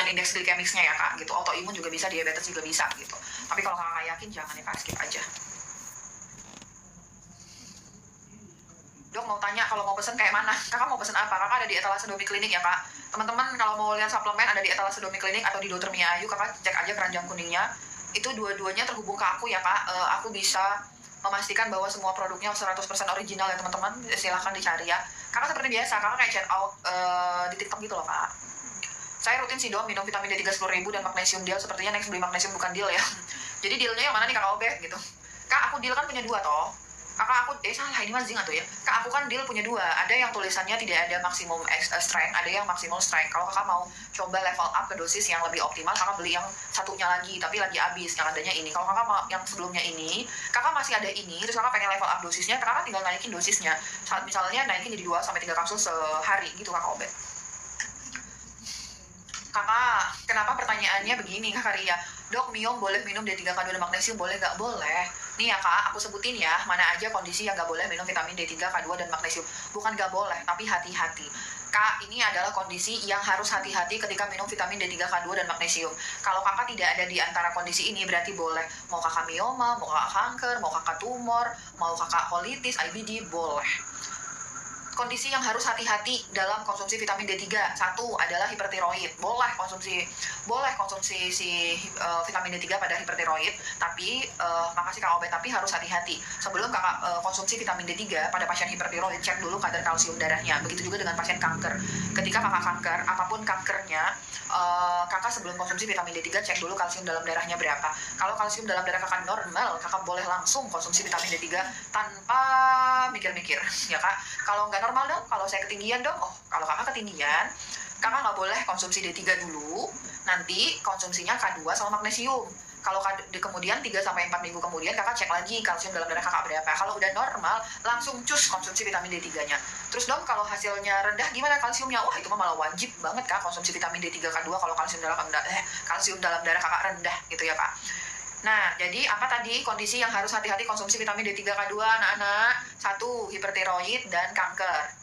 dengan indeks glikemiknya ya kak gitu. Autoimun juga bisa, diabetes juga bisa gitu. Tapi kalau kakak yakin jangan ya kak, skip aja. Dok mau tanya kalau mau pesen kayak mana? Kakak mau pesen apa? Kakak ada di Etalase Domi Klinik ya kak. Teman-teman kalau mau lihat suplemen ada di Etalase Domi Klinik atau di Dr. Mia Ayu. Kakak cek aja keranjang kuningnya. Itu dua-duanya terhubung ke aku ya kak. Aku bisa memastikan bahwa semua produknya 100% original ya teman-teman. Silahkan dicari ya. Kakak seperti biasa, kakak kayak chat out di TikTok gitu loh kak. Saya rutin sih dong minum vitamin D3 10.000 dan magnesium deal. Sepertinya next beli magnesium bukan deal ya. Jadi dealnya yang mana nih kakak Obet gitu. Kak aku deal kan punya 2 toh. Kakak aku, salah ini mas Zinga tuh ya. Kak aku kan deal punya 2. Ada yang tulisannya tidak ada maksimum strength, ada yang maksimal strength. Kalau kakak mau coba level up ke dosis yang lebih optimal, kakak beli yang satunya lagi, tapi lagi habis. Yang adanya ini. Kalau kakak mau yang sebelumnya ini, kakak masih ada ini, terus kakak pengen level up dosisnya, kakak tinggal naikin dosisnya. Saat misalnya naikin jadi 2-3 kapsul sehari gitu kakak Obet. Kakak, kenapa pertanyaannya begini kakak Ria? Dok, Miom boleh minum D3K2 dan magnesium boleh nggak? Boleh. Nih ya kak, aku sebutin ya, mana aja kondisi yang nggak boleh minum vitamin D3K2 dan magnesium. Bukan nggak boleh, tapi hati-hati. Kak, ini adalah kondisi yang harus hati-hati ketika minum vitamin D3K2 dan magnesium. Kalau kakak tidak ada di antara kondisi ini, berarti boleh. Mau kakak mioma, mau kakak kanker, mau kakak tumor, mau kakak colitis, IBD, boleh. Kondisi yang harus hati-hati dalam konsumsi vitamin D3, satu adalah hipertiroid. Boleh konsumsi si vitamin D3 pada hipertiroid, tapi makasih Kak Obet, tapi harus hati-hati. Sebelum kakak konsumsi vitamin D3 pada pasien hipertiroid, cek dulu kadar kalsium darahnya. Begitu juga dengan pasien kanker. Ketika kakak kanker, apapun kankernya, kakak sebelum konsumsi vitamin D3 cek dulu kalsium dalam darahnya berapa. Kalau kalsium dalam darah kakak normal, kakak boleh langsung konsumsi vitamin D3 tanpa mikir-mikir ya kak. Kalau nggak normal dong, kalau saya ketinggian dong, kalau kakak ketinggian, kakak nggak boleh konsumsi D3 dulu, nanti konsumsinya K2 sama magnesium. Kalau kemudian 3-4 minggu kemudian kakak cek lagi kalsium dalam darah kakak berapa. Kalau udah normal, langsung cus konsumsi vitamin D3-nya. Terus dong kalau hasilnya rendah gimana kalsiumnya? Wah itu mah malah wajib banget kak konsumsi vitamin D3K2 kalau kalsium dalam darah kakak rendah gitu ya kak. Nah, jadi apa tadi kondisi yang harus hati-hati konsumsi vitamin D3K2 anak-anak? 1. Hipertiroid dan kanker.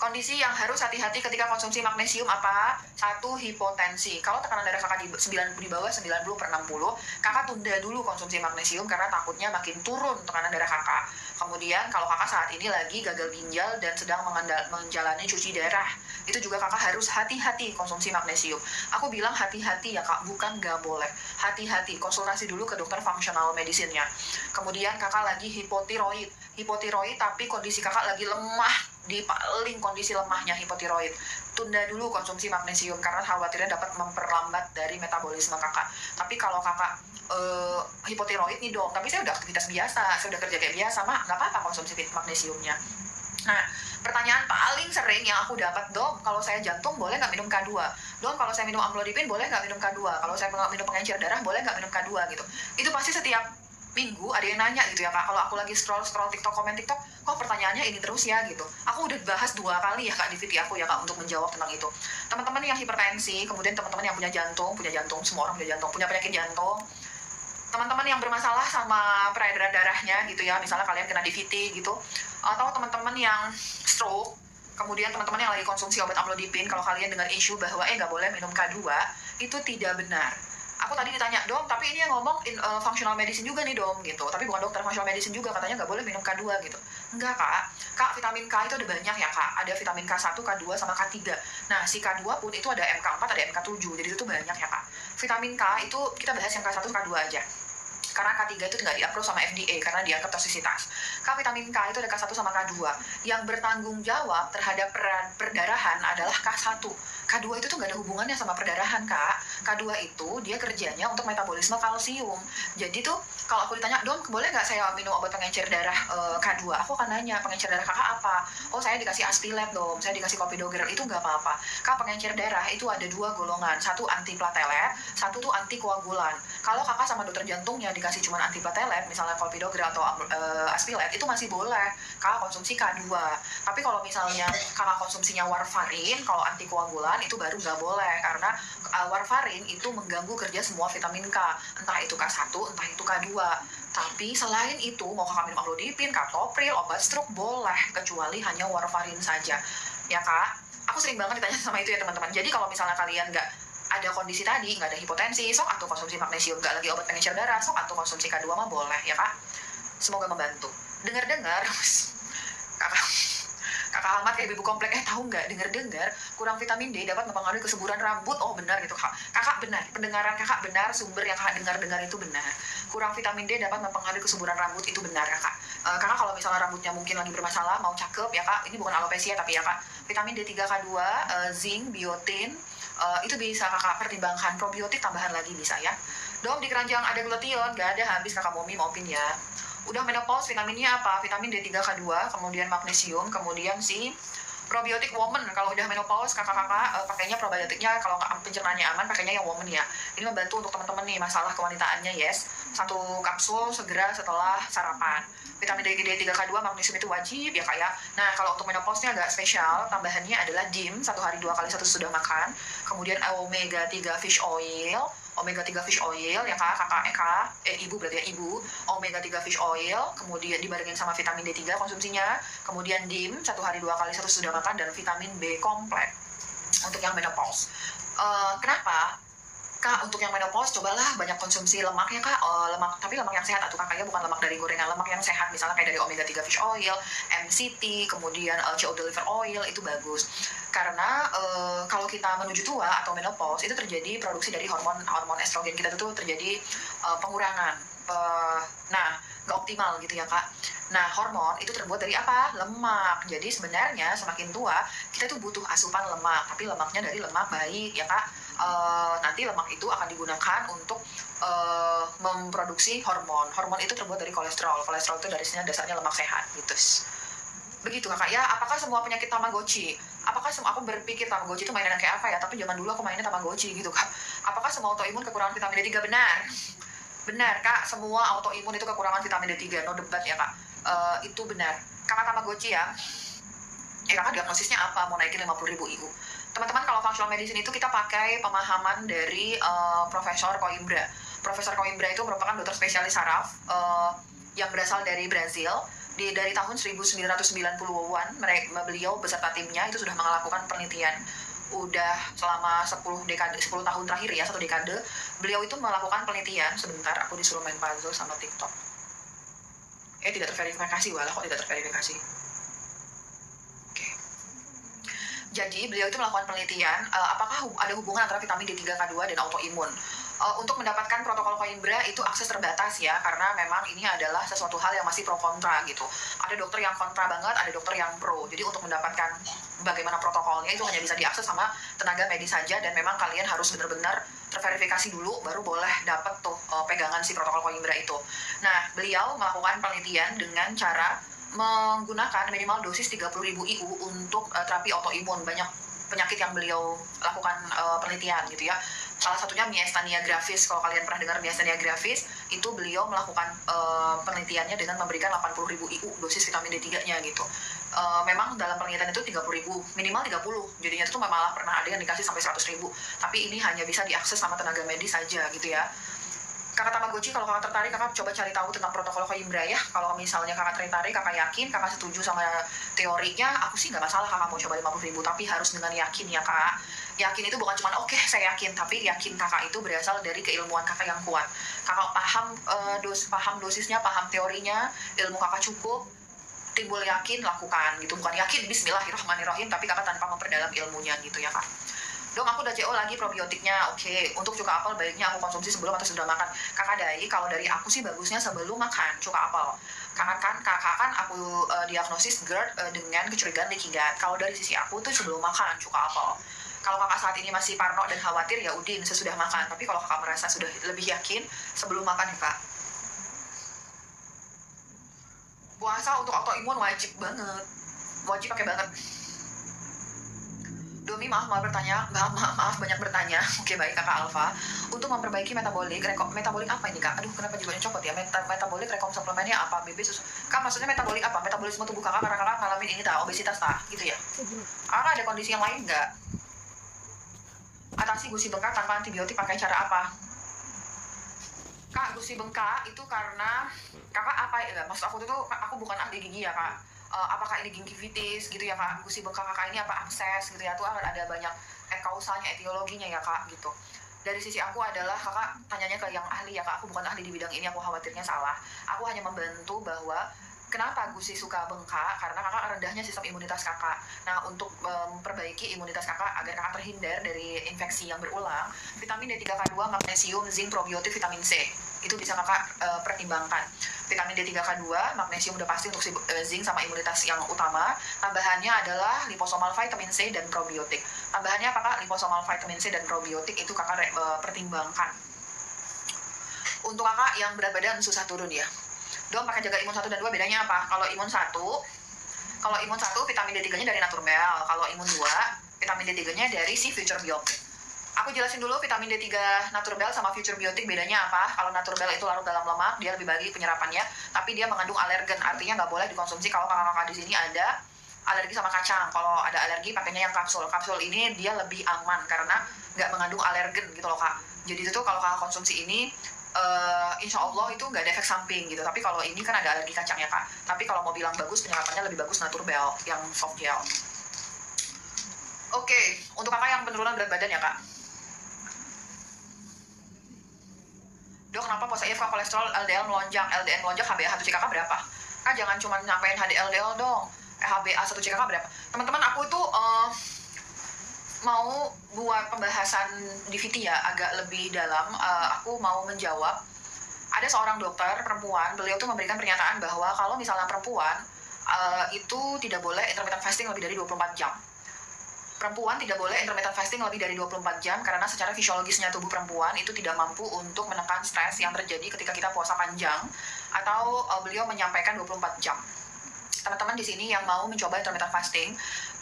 Kondisi yang harus hati-hati ketika konsumsi magnesium apa? 1. Hipotensi. Kalau tekanan darah kakak di bawah 90/60, kakak tunda dulu konsumsi magnesium karena takutnya makin turun tekanan darah kakak. Kemudian kalau kakak saat ini lagi gagal ginjal dan sedang menjalani cuci darah, itu juga kakak harus hati-hati konsumsi magnesium. Aku bilang hati-hati ya kak, bukan nggak boleh. Hati-hati, konsultasi dulu ke dokter functional medicine-nya. Kemudian kakak lagi hipotiroid tapi kondisi kakak lagi lemah, di paling kondisi lemahnya hipotiroid, tunda dulu konsumsi magnesium karena khawatirnya dapat memperlambat dari metabolisme kakak. Tapi kalau kakak hipotiroid nih dong, tapi saya udah aktivitas biasa, saya udah kerja kayak biasa, mah nggak apa-apa konsumsi magnesiumnya. Nah, pertanyaan paling sering yang aku dapat, dong, kalau saya jantung boleh nggak minum K2? Dong, kalau saya minum amlodipin boleh nggak minum K2? Kalau saya minum pengencer darah boleh nggak minum K2 gitu? Itu pasti setiap minggu ada yang nanya gitu ya kak. Kalau aku lagi scroll TikTok, komen TikTok, kok pertanyaannya ini terus ya gitu. Aku udah bahas 2 kali ya kak di video aku ya kak untuk menjawab tentang itu. Teman-teman yang hipertensi, kemudian teman-teman yang punya jantung, semua orang punya jantung, punya penyakit jantung, teman-teman yang bermasalah sama peredaran darahnya gitu ya, misalnya kalian kena DVT gitu, atau teman-teman yang stroke, kemudian teman-teman yang lagi konsumsi obat amlodipin, kalau kalian dengar isu bahwa nggak boleh minum K2, itu tidak benar. Aku tadi ditanya, dong, tapi ini yang ngomong functional medicine juga nih dong, gitu. Tapi bukan dokter functional medicine juga, katanya nggak boleh minum K2 gitu. Enggak kak, vitamin K itu ada banyak ya kak. Ada vitamin K1, K2, sama K3. Nah, si K2 pun itu ada MK4, ada MK7, jadi itu tuh banyak ya kak. Vitamin K itu kita bahas yang K1, K2 aja. Karena K3 itu nggak di-approve sama FDA karena dianggap toksisitas. Vitamin K itu ada K1 sama K2. Yang bertanggung jawab terhadap perdarahan adalah K1. K2 itu tuh nggak ada hubungannya sama perdarahan, kak. K2 itu dia kerjanya untuk metabolisme kalsium. Jadi tuh kalau aku ditanya, dong boleh nggak saya minum obat pengencer darah K2? Aku akan nanya, pengencer darah kakak apa? Oh saya dikasih Aspilet dong, saya dikasih Clopidogrel. Itu nggak apa-apa. Kak, pengencer darah itu ada 2 golongan. 1 antiplatelet, 1 tuh antikoagulan. Kalau kakak sama dokter jantungnya dikasih cuma antiplatelet, misalnya Clopidogrel atau Aspilet, itu masih boleh kakak konsumsi K2. Tapi kalau misalnya kakak konsumsinya warfarin, kalau antikoagulan itu baru nggak boleh karena warfarin itu mengganggu kerja semua vitamin K, entah itu K1, entah itu K2. Tapi selain itu mau kakak minum amlodipin, captopril, obat stroke boleh, kecuali hanya warfarin saja ya kak. Aku sering banget ditanya sama itu ya teman-teman. Jadi kalau misalnya kalian nggak ada kondisi tadi, nggak ada hipotensi, sok atau konsumsi magnesium, nggak lagi obat pengencer darah, sok atau konsumsi K2 mah boleh ya kak. Semoga membantu. Dengar-dengar kakak Ahmad kayak ibu komplek, tahu nggak, dengar-dengar kurang vitamin D dapat mempengaruhi kesuburan rambut. Oh benar gitu kakak benar, pendengaran kakak benar, sumber yang kakak dengar itu benar. Kurang vitamin D dapat mempengaruhi kesuburan rambut, itu benar kakak. Kakak kalau misalnya rambutnya mungkin lagi bermasalah, mau cakep ya kak, ini bukan alopecia tapi ya kak, vitamin D3, K2, zinc, biotin, itu bisa kakak pertimbangkan. Probiotik tambahan lagi bisa ya. Dom, di keranjang ada glutathione, gak ada, habis kakak Momi maafin ya. Udah menopause, vitaminnya apa? Vitamin D3, K2, kemudian magnesium, kemudian si probiotik woman. Kalau udah menopause, kakak-kakak pakainya probiotiknya, kalau pencernaannya aman, pakainya yang woman ya. Ini membantu untuk teman-teman nih, masalah kewanitaannya, yes. 1 kapsul segera setelah sarapan. Vitamin D3, K2, magnesium itu wajib ya kak ya. Nah, kalau untuk menopause-nya agak spesial, tambahannya adalah DIM, 1 hari 2 kali 1 sudah makan. Kemudian omega 3 fish oil, omega 3 fish oil ya kak, ibu berarti ya, ibu, omega 3 fish oil, kemudian dibarengin sama vitamin D3 konsumsinya, kemudian DIM 1 hari 2 kali 1 sudah makan, dan vitamin B kompleks untuk yang menopause. Kenapa? Kak, untuk yang menopause cobalah banyak konsumsi lemak ya kak, lemak, tapi lemak yang sehat atau kakaknya bukan lemak dari gorengan, lemak yang sehat, misalnya kayak dari omega 3 fish oil, MCT, kemudian COD liver oil, itu bagus. Karena kalau kita menuju tua atau menopause, itu terjadi produksi dari hormon estrogen kita itu terjadi pengurangan. Nah, gak optimal gitu ya kak. Nah, hormon itu terbuat dari apa? Lemak. Jadi sebenarnya semakin tua kita tuh butuh asupan lemak, tapi lemaknya dari lemak baik ya kak. Nanti lemak itu akan digunakan untuk memproduksi hormon. Hormon itu terbuat dari kolesterol. Kolesterol itu dari sini dasarnya lemak sehat gitu. Begitu kakak ya. Apakah semua penyakit Tamagotchi? Apakah semua, aku berpikir Tamagotchi itu mainan kayak apa ya, tapi zaman dulu aku mainnya Tamagotchi gitu kak. Apakah semua autoimun kekurangan vitamin D3? Benar. Benar kak, semua autoimun itu kekurangan vitamin D3, no debat ya kak. Itu benar. Kakak Tamagotchi ya. Kakak diagnosisnya apa? Mau naikin 50.000 IU. Teman-teman, kalau functional medicine itu kita pakai pemahaman dari Profesor Coimbra. Profesor Coimbra itu merupakan dokter spesialis saraf yang berasal dari Brazil. Dari tahun 1990-an beliau beserta timnya itu sudah melakukan penelitian. Udah selama 10 tahun terakhir ya, 1 dekade, beliau itu melakukan penelitian. Sebentar, aku disuruh main puzzle sama TikTok. Tidak terverifikasi, walah kok tidak terverifikasi. Jadi beliau itu melakukan penelitian apakah ada hubungan antara vitamin D3, K2 dan autoimun. Untuk mendapatkan protokol Coimbra itu akses terbatas ya, karena memang ini adalah sesuatu hal yang masih pro kontra gitu. Ada dokter yang kontra banget, ada dokter yang pro. Jadi untuk mendapatkan bagaimana protokolnya itu hanya bisa diakses sama tenaga medis saja, dan memang kalian harus benar-benar terverifikasi dulu baru boleh dapat tuh pegangan si protokol Coimbra itu. Nah, beliau melakukan penelitian dengan cara menggunakan minimal dosis 30.000 IU untuk terapi autoimun. Banyak penyakit yang beliau lakukan penelitian gitu ya. Salah satunya myasthenia gravis. Kalau kalian pernah dengar myasthenia gravis, itu beliau melakukan penelitiannya dengan memberikan 80.000 IU dosis vitamin D3-nya gitu. Memang dalam penelitian itu 30.000, minimal 30. Jadinya itu malah pernah ada yang dikasih sampai 100.000. Tapi ini hanya bisa diakses sama tenaga medis saja gitu ya. Kakak Tamagotchi, kalau kakak tertarik, kakak coba cari tahu tentang protokol Coimbra ya. Kalau misalnya kakak tertarik, kakak yakin, kakak setuju sama teorinya, aku sih nggak masalah kakak mau coba 50.000, tapi harus dengan yakin ya kak. Yakin itu bukan cuma oke, saya yakin, tapi yakin kakak itu berasal dari keilmuan kakak yang kuat. Kakak paham dosisnya, paham teorinya, ilmu kakak cukup, timbul yakin, lakukan gitu. Bukan yakin bismillahirrahmanirrahim, tapi kakak tanpa memperdalam ilmunya gitu ya kak. Dong, aku udah CO lagi probiotiknya. Oke, untuk cuka apel baiknya aku konsumsi sebelum atau sudah makan. Kakak Dai, kalau dari aku sih bagusnya sebelum makan cuka apel. Kakak kan aku diagnosis GERD dengan kecurigaan leaky gut. Kalau dari sisi aku tuh sebelum makan cuka apel. Kalau kakak saat ini masih parno dan khawatir, ya udin sesudah makan. Tapi kalau kakak merasa sudah lebih yakin, sebelum makan ya kak. Puasa untuk autoimun wajib banget. Wajib pakai banget. Domi, maaf banyak bertanya. Oke, baik kakak Alfa. Untuk memperbaiki metabolik apa ini kak? Aduh, kenapa jiwanya copot ya? Metabolik suplemennya apa? BB susu. Kak, maksudnya metabolik apa? Metabolisme tubuh kakak karena kakak ngalamin ini obesitas gitu ya? Kakak ada kondisi yang lain nggak? Atasi gusi bengkak tanpa antibiotik pakai cara apa? Kak, gusi bengkak itu karena kakak apa ya? Maksud aku bukan ahli gigi ya kak. Apakah ini gingivitis gitu ya kak, gusi bengkak kakak ini apa abses gitu ya, tuh akan ada banyak kausalnya, etiologinya ya kak gitu. Dari sisi aku adalah kakak tanyanya ke yang ahli ya kak, aku bukan ahli di bidang ini, aku khawatirnya salah. Aku hanya membantu bahwa kenapa gusi suka bengkak, karena kakak rendahnya sistem imunitas kakak. Nah untuk memperbaiki imunitas kakak agar kakak terhindar dari infeksi yang berulang, vitamin D3K2, magnesium, zinc, probiotik, vitamin C itu bisa kakak pertimbangkan. Vitamin D3K2, magnesium udah pasti untuk zinc sama imunitas yang utama. Tambahannya adalah liposomal vitamin C dan probiotik. Tambahannya apa kak? Liposomal vitamin C dan probiotik itu kakak pertimbangkan. Untuk kakak yang berat badan susah turun ya, dong pakai jaga imun 1 dan 2 bedanya apa? Kalau imun 1 vitamin D3-nya dari Naturbel. Kalau imun 2 vitamin D3-nya dari si Future Biotic. Aku jelasin dulu vitamin D3 Naturbel sama Future Biotic bedanya apa. Kalau Naturbel itu larut dalam lemak, dia lebih baik penyerapannya, tapi dia mengandung alergen, artinya nggak boleh dikonsumsi kalau kakak-kakak di sini ada alergi sama kacang. Kalau ada alergi pakainya yang kapsul. Kapsul ini dia lebih aman karena nggak mengandung alergen gitu loh kak. Jadi itu tuh kalau kakak konsumsi ini insya Allah itu nggak ada efek samping gitu. Tapi kalau ini kan ada alergi kacang ya kak. Tapi kalau mau bilang bagus, penyerapannya lebih bagus Naturbel yang soft gel. Oke, untuk kakak yang penurunan berat badan ya kak. Dok, kenapa pos IF kolesterol LDL melonjak, LDL melonjak, HbA1c kakak berapa? Kak jangan cuma nyampein HDL dong. HbA1c kakak berapa? Teman-teman, aku itu mau buat pembahasan di VT ya, agak lebih dalam. Aku mau menjawab, ada seorang dokter perempuan, beliau tuh memberikan pernyataan bahwa kalau misalnya perempuan itu tidak boleh intermittent fasting lebih dari 24 jam. Perempuan tidak boleh intermittent fasting lebih dari 24 jam karena secara fisiologisnya tubuh perempuan itu tidak mampu untuk menekan stres yang terjadi ketika kita puasa panjang, atau beliau menyampaikan 24 jam. Teman-teman di sini yang mau mencoba intermittent fasting,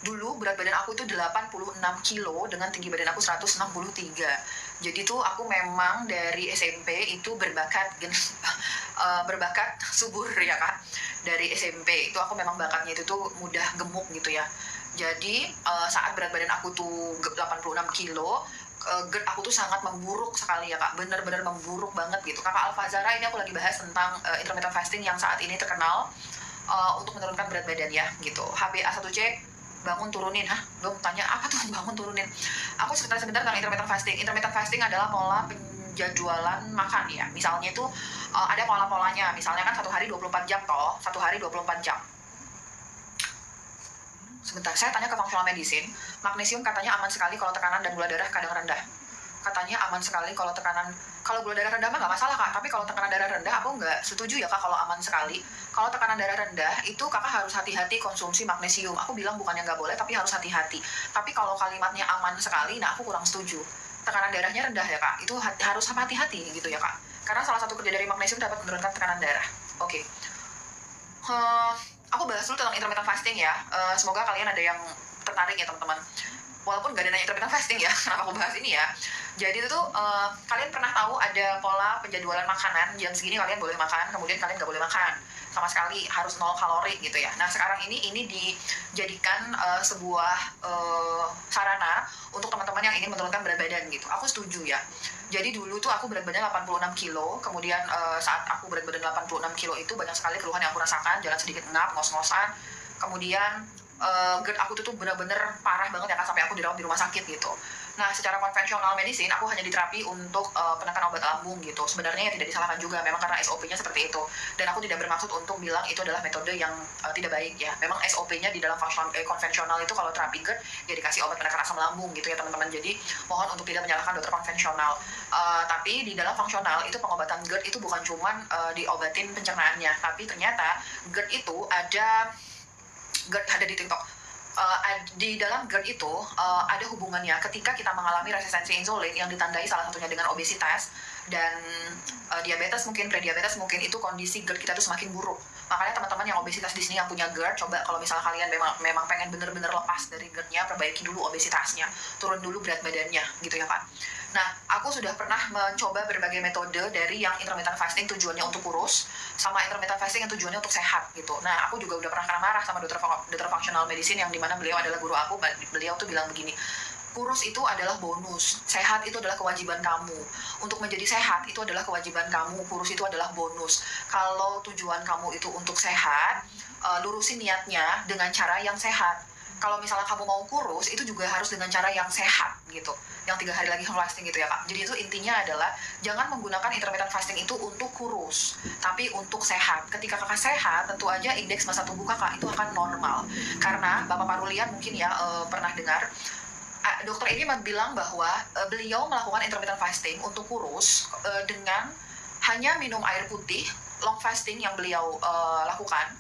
dulu berat badan aku itu 86 kilo dengan tinggi badan aku 163. Jadi tuh aku memang dari SMP itu berbakat berbakat subur ya kak. Dari SMP itu aku memang bakatnya itu tuh mudah gemuk gitu ya. Jadi saat berat badan aku tuh 86 kilo, GERD aku tuh sangat memburuk sekali ya kak, bener-bener memburuk banget gitu. Kakak Alfazara ini aku lagi bahas tentang intermittent fasting yang saat ini terkenal untuk menurunkan berat badan ya gitu. HbA1c bangun turunin, belum tanya apa tuh bangun turunin. Aku sebentar tentang intermittent fasting. Intermittent fasting adalah pola penjadwalan makan ya. Misalnya itu ada pola-polanya, misalnya kan 1 hari 24 jam toh, 1 hari 24 jam. Sebentar, saya tanya ke functional medicine, magnesium katanya aman sekali kalau tekanan dan gula darah kadang rendah. Katanya aman sekali kalau gula darah rendah mah nggak masalah kak, tapi kalau tekanan darah rendah aku nggak setuju ya kak kalau aman sekali. Kalau tekanan darah rendah itu kakak harus hati-hati konsumsi magnesium. Aku bilang bukannya nggak boleh, tapi harus hati-hati. Tapi kalau kalimatnya aman sekali, nah aku kurang setuju. Tekanan darahnya rendah ya kak, itu harus hati-hati gitu ya kak. Karena salah satu kerja dari magnesium dapat menurunkan tekanan darah. Oke. Aku bahas dulu tentang intermittent fasting ya. Semoga kalian ada yang tertarik ya teman-teman. Walaupun gak ada nanya intermittent fasting ya, kenapa aku bahas ini ya. Jadi itu tuh kalian pernah tahu ada pola penjadwalan makanan, jam segini kalian boleh makan, kemudian kalian gak boleh makan sama sekali, harus 0 kalori gitu ya. Nah sekarang ini dijadikan sebuah sarana untuk teman-teman yang ingin menurunkan berat badan gitu. Aku setuju ya. Jadi dulu tuh aku berat badan 86 kilo, kemudian saat aku berat badan 86 kilo itu banyak sekali keluhan yang aku rasakan, jalan sedikit ngap, ngos-ngosan, kemudian GERD aku tuh bener-bener parah banget ya kan, sampai aku dirawat di rumah sakit gitu. Nah secara konvensional medicine aku hanya diterapi untuk penekan obat lambung gitu. Sebenarnya tidak disalahkan juga, memang karena SOP-nya seperti itu. Dan aku tidak bermaksud untuk bilang itu adalah metode yang tidak baik ya. Memang SOP-nya di dalam konvensional itu kalau terapi GERD ya dikasih obat penekan asam lambung gitu ya teman-teman. Jadi mohon untuk tidak menyalahkan dokter konvensional. Tapi di dalam fungsional itu pengobatan GERD itu bukan cuman diobatin pencernaannya, tapi ternyata GERD itu ada di TikTok. Di dalam GERD itu ada hubungannya ketika kita mengalami resistensi insulin yang ditandai salah satunya dengan obesitas dan diabetes mungkin, prediabetes mungkin, itu kondisi GERD kita tuh semakin buruk. Makanya teman-teman yang obesitas di sini yang punya GERD, coba kalau misalnya kalian memang pengen bener-bener lepas dari GERD-nya, perbaiki dulu obesitasnya, turun dulu berat badannya gitu ya Pak. Nah, aku sudah pernah mencoba berbagai metode, dari yang intermittent fasting tujuannya untuk kurus, sama intermittent fasting yang tujuannya untuk sehat gitu. Nah, aku juga udah pernah kena marah sama dokter functional medicine yang dimana beliau adalah guru aku. Beliau tuh bilang begini, kurus itu adalah bonus, sehat itu adalah kewajiban kamu. Untuk menjadi sehat itu adalah kewajiban kamu, kurus itu adalah bonus. Kalau tujuan kamu itu untuk sehat, lurusin niatnya dengan cara yang sehat. kalau misalnya kamu mau kurus itu juga harus dengan cara yang sehat gitu, yang 3 hari lagi fasting gitu ya kak. Jadi itu intinya adalah jangan menggunakan intermittent fasting itu untuk kurus, tapi untuk sehat. Ketika kakak sehat, tentu aja indeks massa tubuh kakak itu akan normal. Karena Bapak Parulian mungkin ya pernah dengar dokter ini bilang bahwa beliau melakukan intermittent fasting untuk kurus dengan hanya minum air putih. Long fasting yang beliau lakukan,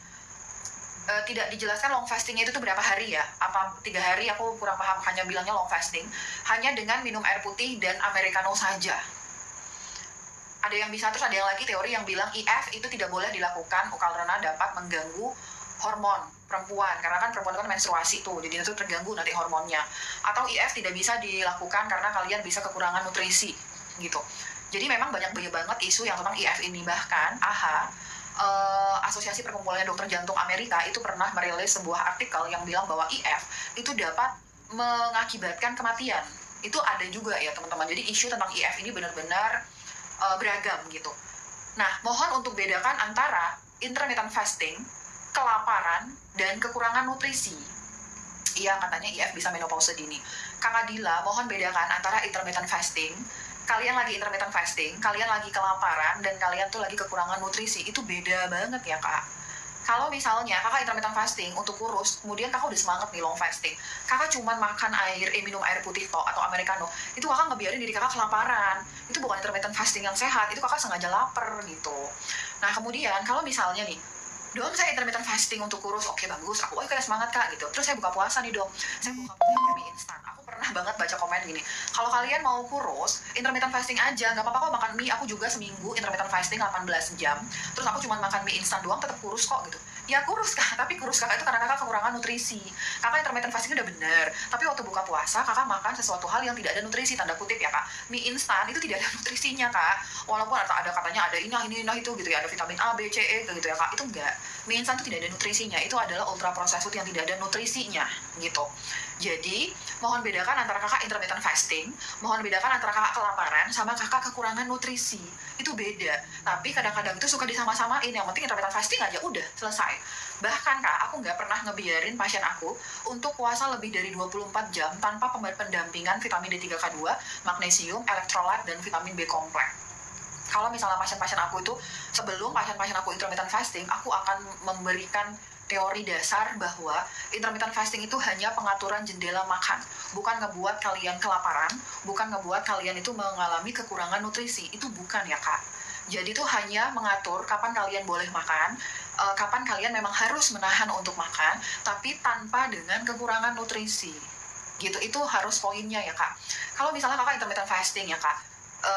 tidak dijelaskan long fastingnya itu tuh berapa hari ya, apa 3 hari, aku kurang paham, hanya bilangnya long fasting, hanya dengan minum air putih dan americano saja. Ada yang bisa, terus ada yang lagi teori yang bilang IF itu tidak boleh dilakukan karena dapat mengganggu hormon perempuan, karena kan perempuan kan menstruasi tuh, jadi itu terganggu nanti hormonnya. Atau IF tidak bisa dilakukan karena kalian bisa kekurangan nutrisi gitu. Jadi memang banyak banget isu yang tentang IF ini. Bahkan Asosiasi Perkumpulan Dokter Jantung Amerika itu pernah merilis sebuah artikel yang bilang bahwa IF itu dapat mengakibatkan kematian. Itu ada juga ya teman-teman. Jadi isu tentang IF ini benar-benar beragam gitu. Nah, mohon untuk bedakan antara intermittent fasting, kelaparan, dan kekurangan nutrisi. Iya, katanya IF bisa menopause dini. Kak Adila, mohon bedakan antara intermittent fasting, kalian lagi intermittent fasting, kalian lagi kelaparan, dan kalian tuh lagi kekurangan nutrisi. Itu beda banget ya kak. Kalau misalnya kakak intermittent fasting untuk kurus, kemudian kakak udah semangat nih long fasting, kakak cuman makan air, minum air putih toh atau americano, itu kakak ngebiarin diri kakak kelaparan. Itu bukan intermittent fasting yang sehat, itu kakak sengaja lapar gitu. Nah kemudian kalau misalnya nih, dong saya intermittent fasting untuk kurus, oke bagus, aku kayak semangat kak gitu. Terus saya buka puasa nih dong, saya buka puasa mie instan. Aku pernah banget baca komen gini, kalau kalian mau kurus, intermittent fasting aja, nggak apa-apa kok makan mie. Aku juga seminggu intermittent fasting 18 jam, terus aku cuma makan mie instan doang, tetap kurus kok gitu. Ya kurus kak, tapi kurus kakak itu karena kakak kekurangan nutrisi. Kakak intermittent fasting udah bener, tapi waktu buka puasa kakak makan sesuatu hal yang tidak ada nutrisi, tanda kutip ya kak. Mie instan itu tidak ada nutrisinya kak, walaupun ada katanya ada ini itu gitu ya, ada vitamin A, B, C, E gitu ya kak. Itu enggak, mie instan itu tidak ada nutrisinya, itu adalah ultra processed food yang tidak ada nutrisinya gitu. Jadi mohon bedakan antara kakak intermittent fasting, mohon bedakan antara kakak kelaparan sama kakak kekurangan nutrisi. Itu beda, tapi kadang-kadang itu suka disama-samain. Yang penting intermittent fasting aja udah selesai. Bahkan kak, aku nggak pernah ngebiarin pasien aku untuk puasa lebih dari 24 jam tanpa pendampingan vitamin D3K2, magnesium, elektrolit, dan vitamin B kompleks. Kalau misalnya pasien-pasien aku itu, sebelum pasien-pasien aku intermittent fasting, aku akan memberikan teori dasar bahwa intermittent fasting itu hanya pengaturan jendela makan, bukan ngebuat kalian kelaparan, bukan ngebuat kalian itu mengalami kekurangan nutrisi. Itu bukan ya kak. Jadi itu hanya mengatur kapan kalian boleh makan, kapan kalian memang harus menahan untuk makan, tapi tanpa dengan kekurangan nutrisi. Gitu, itu harus poinnya ya kak. Kalau misalnya kakak intermittent fasting ya kak,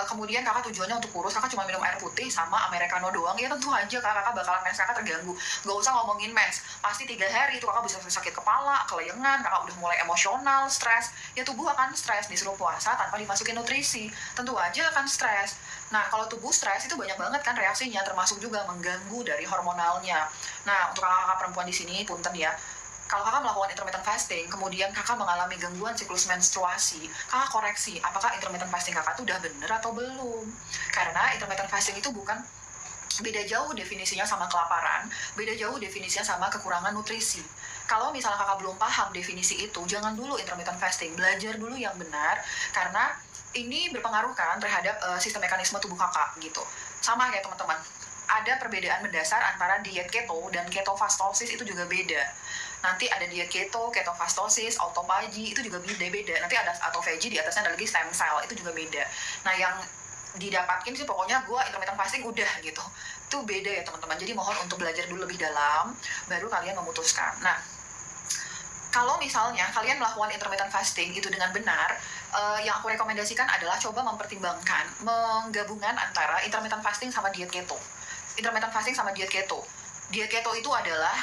kemudian kakak tujuannya untuk kurus, kakak cuma minum air putih sama americano doang, ya tentu aja kakak bakalan mens kakak terganggu. Gak usah ngomongin mens, pasti 3 hari itu kakak bisa sakit kepala, kelayangan, kakak udah mulai emosional, stres. Ya tubuh akan stres, disuruh puasa tanpa dimasukin nutrisi, tentu aja akan stres. Nah kalau tubuh stres itu banyak banget kan reaksinya, termasuk juga mengganggu dari hormonalnya. Nah untuk kakak-kakak perempuan di sini punten ya, kalau kakak melakukan intermittent fasting, kemudian kakak mengalami gangguan siklus menstruasi, kakak koreksi apakah intermittent fasting kakak itu udah bener atau belum. Karena intermittent fasting itu bukan, beda jauh definisinya sama kelaparan, beda jauh definisinya sama kekurangan nutrisi. Kalau misalnya kakak belum paham definisi itu, jangan dulu intermittent fasting, belajar dulu yang benar, karena ini berpengaruh kan terhadap sistem mekanisme tubuh kakak gitu. Sama kayak teman-teman, ada perbedaan mendasar antara diet keto dan ketofastosis, itu juga beda. Nanti ada diet keto, ketofastosis, autophagy, itu juga beda-beda. Nanti ada autophagy, di atasnya ada lagi stem cell, itu juga beda. Nah yang didapatin sih pokoknya gue intermittent fasting udah gitu. Itu beda ya teman-teman. Jadi mohon untuk belajar dulu lebih dalam, baru kalian memutuskan. Nah kalau misalnya kalian melakukan intermittent fasting itu dengan benar, yang aku rekomendasikan adalah coba mempertimbangkan menggabungan antara intermittent fasting sama diet keto. Intermittent fasting sama diet keto. Diet keto itu adalah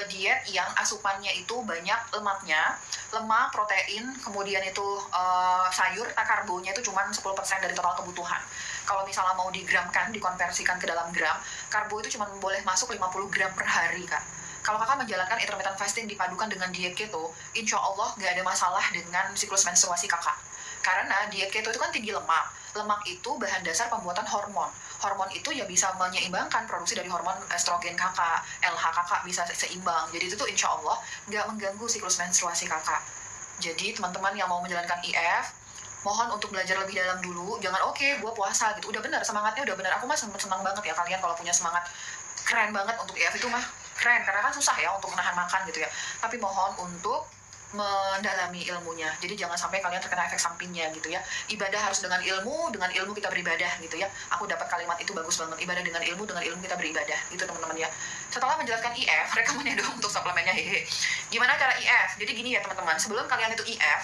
diet yang asupannya itu banyak lemaknya, lemak, protein, kemudian itu sayur, karbonnya itu cuma 10% dari total kebutuhan. Kalau misalnya mau digramkan, dikonversikan ke dalam gram, karbo itu cuma boleh masuk 50 gram per hari kak. Kalau kakak menjalankan intermittent fasting dipadukan dengan diet keto, insya Allah nggak ada masalah dengan siklus menstruasi kakak. Karena diet keto itu kan tinggi lemak. Lemak itu bahan dasar pembuatan hormon. hormon itu ya bisa menyeimbangkan produksi dari hormon estrogen kakak, LH kakak bisa seimbang. Jadi itu tuh insya Allah nggak mengganggu siklus menstruasi kakak. Jadi teman-teman yang mau menjalankan IF, mohon untuk belajar lebih dalam dulu. Jangan gue puasa gitu. Udah benar, semangatnya udah benar. Aku mah senang banget ya kalian kalau punya semangat. Keren banget untuk IF itu mah. Keren, karena kan susah ya untuk menahan makan gitu ya. Tapi mohon untuk mendalami ilmunya. Jadi jangan sampai kalian terkena efek sampingnya gitu ya. Ibadah harus dengan ilmu kita beribadah gitu ya. Aku dapat kalimat itu bagus banget. Ibadah dengan ilmu kita beribadah. Gitu teman-teman ya. Setelah menjelaskan IF, rekomendasi dong untuk suplemennya hehe. Gimana cara IF? Jadi gini ya teman-teman, sebelum kalian itu IF,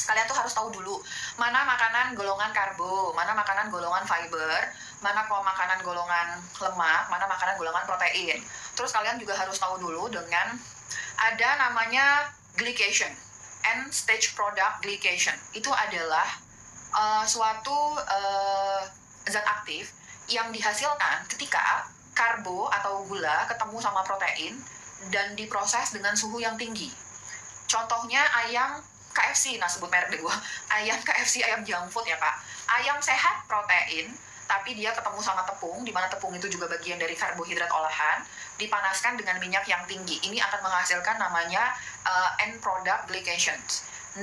kalian tuh harus tahu dulu mana makanan golongan karbo, mana makanan golongan fiber, mana makanan golongan lemak, mana makanan golongan protein. Terus kalian juga harus tahu dulu dengan ada namanya glycation, end stage product glycation. Itu adalah suatu zat aktif yang dihasilkan ketika karbo atau gula ketemu sama protein dan diproses dengan suhu yang tinggi. Contohnya ayam KFC, nah sebut merek deh gue, ayam KFC, ayam junk food ya kak. Ayam sehat protein, tapi dia ketemu sama tepung, di mana tepung itu juga bagian dari karbohidrat olahan, dipanaskan dengan minyak yang tinggi. Ini akan menghasilkan namanya end product glycation.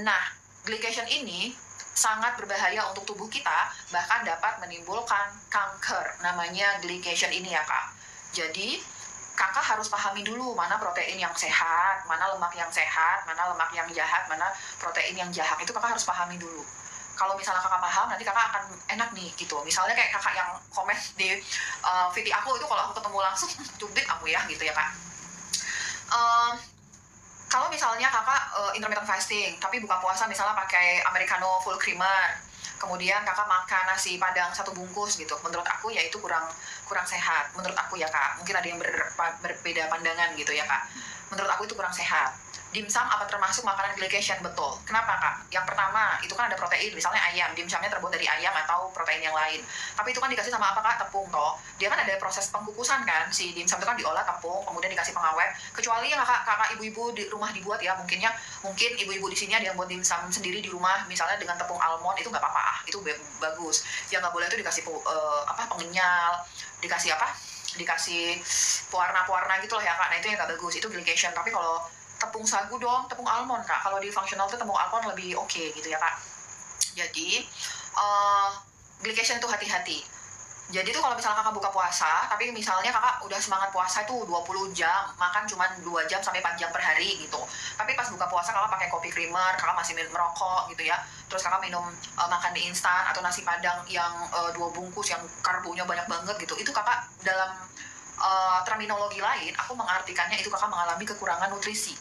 Nah, glycation ini sangat berbahaya untuk tubuh kita, bahkan dapat menimbulkan kanker. Namanya glycation ini ya kak. Jadi kakak harus pahami dulu mana protein yang sehat, mana lemak yang sehat, mana lemak yang jahat, mana protein yang jahat. Itu kakak harus pahami dulu. Kalau misalnya kakak paham, nanti kakak akan enak nih gitu. Misalnya kayak kakak yang komen di VT aku itu, kalau aku ketemu langsung, cubit aku ya gitu ya kak. Kalau misalnya kakak intermittent fasting, tapi buka puasa misalnya pakai americano full creamer, kemudian kakak makan nasi padang 1 bungkus gitu, menurut aku ya itu kurang sehat. Menurut aku ya kak, mungkin ada yang berbeda pandangan gitu ya kak. Menurut aku itu kurang sehat. Dimsum apa termasuk makanan glycation? Betul. Kenapa kak? Yang pertama, itu kan ada protein, misalnya ayam, dimsumnya terbuat dari ayam atau protein yang lain. Tapi itu kan dikasih sama apa kak? Tepung toh. Dia kan ada proses pengkukusan kan, si dimsum itu kan diolah tepung, kemudian dikasih pengawet. Kecuali yang kakak ibu-ibu di rumah dibuat ya, mungkin ibu-ibu di sini ada yang buat dimsum sendiri di rumah, misalnya dengan tepung almond, itu nggak apa-apa, itu bagus. Yang nggak boleh itu dikasih pengenyal, dikasih pewarna gitu lah ya kak. Nah itu yang nggak bagus, itu glycation. Tapi kalau tepung sagu dong, tepung almond kak. Kalau di functional tuh tepung almond lebih oke gitu ya kak. Jadi glycation itu hati-hati. Jadi tuh kalau misalnya kakak buka puasa, tapi misalnya kakak udah semangat puasa tuh 20 jam, makan cuma 2 jam sampai 4 jam per hari gitu. Tapi pas buka puasa kakak pakai kopi creamer, kakak masih merokok gitu ya. Terus kakak minum makan mie instan atau nasi padang yang 2 bungkus yang karbonya banyak banget gitu. Itu kakak dalam terminologi lain, aku mengartikannya itu kakak mengalami kekurangan nutrisi.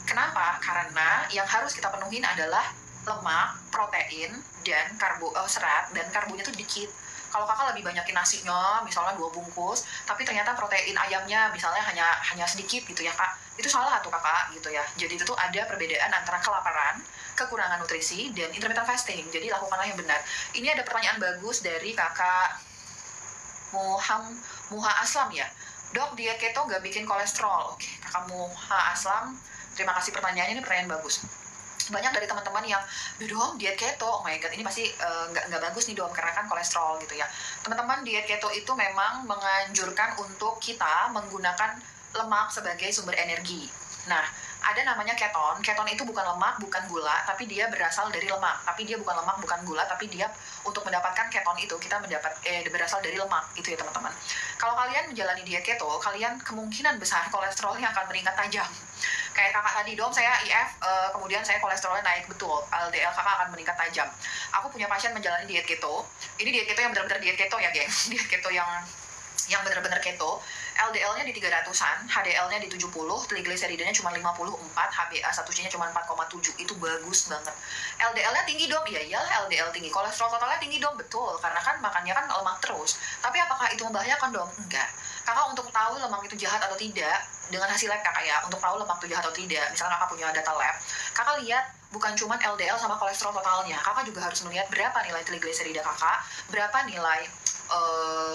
Kenapa? Karena yang harus kita penuhin adalah lemak, protein, dan serat, dan karbonya tuh dikit. Kalau kakak lebih banyakin nasinya, misalnya 2 bungkus, tapi ternyata protein ayamnya misalnya hanya sedikit gitu ya kak, itu salah tuh kakak gitu ya. Jadi itu tuh ada perbedaan antara kelaparan, kekurangan nutrisi, dan intermittent fasting. Jadi lakukanlah yang benar. Ini ada pertanyaan bagus dari kakak Muha Aslam ya. Dok, diet keto nggak bikin kolesterol? Oke, kakak Muha Aslam, terima kasih pertanyaannya, ini pertanyaan bagus. Banyak dari teman-teman yang, dong diet keto, oh my god, ini pasti nggak bagus nih dong, karena kan kolesterol gitu ya. Teman-teman, diet keto itu memang menganjurkan untuk kita menggunakan lemak sebagai sumber energi. Nah, ada namanya keton. Keton itu bukan lemak, bukan gula, tapi dia berasal dari lemak. Tapi dia bukan lemak, bukan gula, tapi dia untuk mendapatkan keton itu kita berasal dari lemak gitu ya teman-teman. Kalau kalian menjalani diet keto, kalian kemungkinan besar kolesterolnya akan meningkat tajam. Kayak kakak tadi dong, saya IF, kemudian saya kolesterolnya naik, betul. LDL kakak akan meningkat tajam. Aku punya pasien menjalani diet keto. Ini diet keto yang benar-benar diet keto ya, geng. Diet keto yang benar-benar keto. LDL-nya di 300-an, HDL-nya di 70, triglyceridanya cuma 54, HbA1c-nya cuma 4,7. Itu bagus banget. LDL-nya tinggi dong? Iya, LDL tinggi. Kolesterol totalnya tinggi dong? Betul, karena kan makannya kan lemak terus. Tapi apakah itu membahayakan dong? Enggak. Kakak untuk tahu lemak itu jahat atau tidak, dengan hasil lab kakak ya, untuk tahu lemak itu jahat atau tidak, misalnya kakak punya data lab, kakak lihat bukan cuma LDL sama kolesterol totalnya, kakak juga harus melihat berapa nilai trigliserida kakak, berapa nilai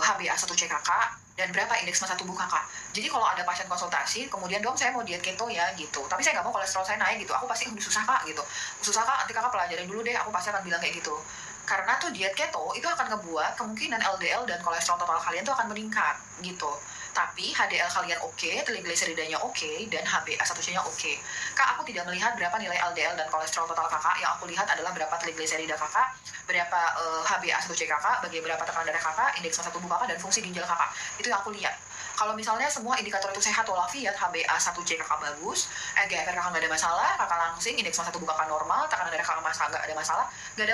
HbA1c kakak, dan berapa indeks massa tubuh kakak. Jadi kalau ada pasien konsultasi, kemudian dong saya mau diet keto ya gitu, tapi saya nggak mau kolesterol saya naik gitu, aku pasti susah kak gitu. Susah kak, nanti kakak pelajarin dulu deh, aku pasti akan bilang kayak gitu. Karena tuh diet keto itu akan ngebuat kemungkinan LDL dan kolesterol total kalian tuh akan meningkat gitu. Tapi HDL kalian oke, trigliseridanya oke, dan HbA1c-nya oke. Kak, aku tidak melihat berapa nilai LDL dan kolesterol total kakak. Yang aku lihat adalah berapa trigliserida kakak, berapa HbA1c kakak, berapa tekanan darah kakak, indeks massa tubuh kakak, dan fungsi ginjal kakak. Itu yang aku lihat. Kalau misalnya semua indikator itu sehat walafiat, HbA1c kakak bagus, GFR kakak nggak ada masalah, kakak langsing, indeks massa tubuh kakak normal, tekanan darah kakak nggak ada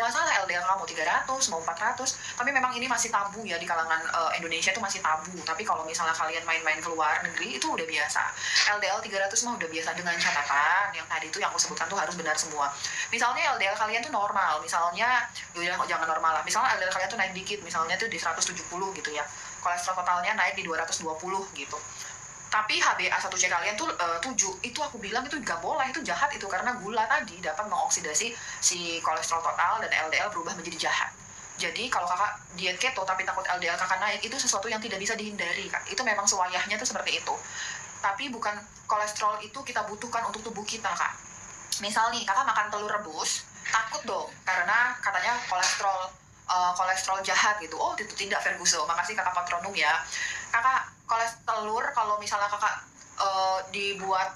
masalah, LDL kamu 300, mau 400, tapi memang ini masih tabu ya di kalangan Indonesia itu masih tabu. Tapi kalau misalnya kalian main-main ke luar negeri itu udah biasa. LDL 300 mah udah biasa, dengan catatan yang tadi itu yang aku sebutkan tuh harus benar semua. Misalnya LDL kalian tuh normal, misalnya jangan normal lah, misalnya LDL kalian tuh naik dikit, misalnya tuh di 170 gitu ya, kolesterol totalnya naik di 220 gitu, tapi HbA1c kalian tuh 7, itu aku bilang itu nggak boleh, itu jahat itu, karena gula tadi dapat mengoksidasi si kolesterol total dan LDL berubah menjadi jahat. Jadi kalau kakak diet keto tapi takut LDL kakak naik, itu sesuatu yang tidak bisa dihindari, Kak. Itu memang sewayahnya tuh seperti itu. Tapi bukan kolesterol itu kita butuhkan untuk tubuh kita, Kak. Misal nih kakak makan telur rebus, takut dong karena katanya kolesterol jahat gitu. Oh, itu tidak, Ferguson. Makasih kakak patronum ya. Kakak, telur kalau misalnya kakak dibuat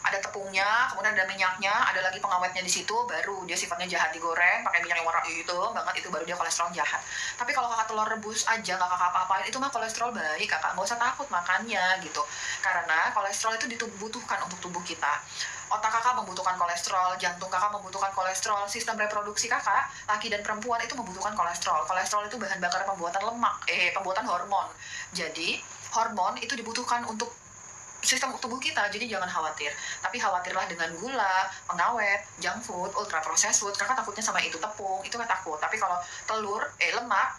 ada tepungnya, kemudian ada minyaknya, ada lagi pengawetnya di situ, baru dia sifatnya jahat. Digoreng pakai minyak yang warna itu banget, itu baru dia kolesterol jahat. Tapi kalau kakak telur rebus aja nggak kakak apa-apain, itu mah kolesterol baik, kakak nggak usah takut makannya gitu. Karena kolesterol itu dibutuhkan untuk tubuh kita. Otak kakak membutuhkan kolesterol, jantung kakak membutuhkan kolesterol, sistem reproduksi kakak, laki dan perempuan itu membutuhkan kolesterol. Kolesterol itu bahan bakar pembuatan lemak, pembuatan hormon. Jadi hormon itu dibutuhkan untuk sistem tubuh kita, jadi jangan khawatir. Tapi khawatirlah dengan gula, pengawet, junk food, ultra processed food. Kakak takutnya sama itu, tepung, itu kan takut. Tapi kalau telur, lemak,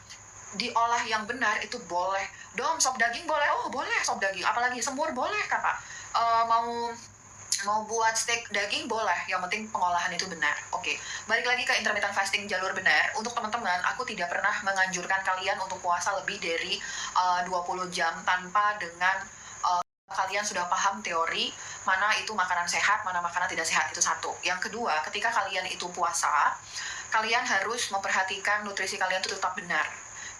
diolah yang benar itu boleh. Dom, sop daging boleh? Oh boleh, sop daging. Apalagi semur boleh, kakak. Mau buat steak daging boleh, yang penting pengolahan itu benar. Oke, balik lagi ke intermittent fasting jalur benar. Untuk teman-teman, aku tidak pernah menganjurkan kalian untuk puasa lebih dari 20 jam tanpa dengan kalian sudah paham teori mana itu makanan sehat, mana makanan tidak sehat. Itu satu. Yang kedua, ketika kalian itu puasa, kalian harus memperhatikan nutrisi kalian itu tetap benar.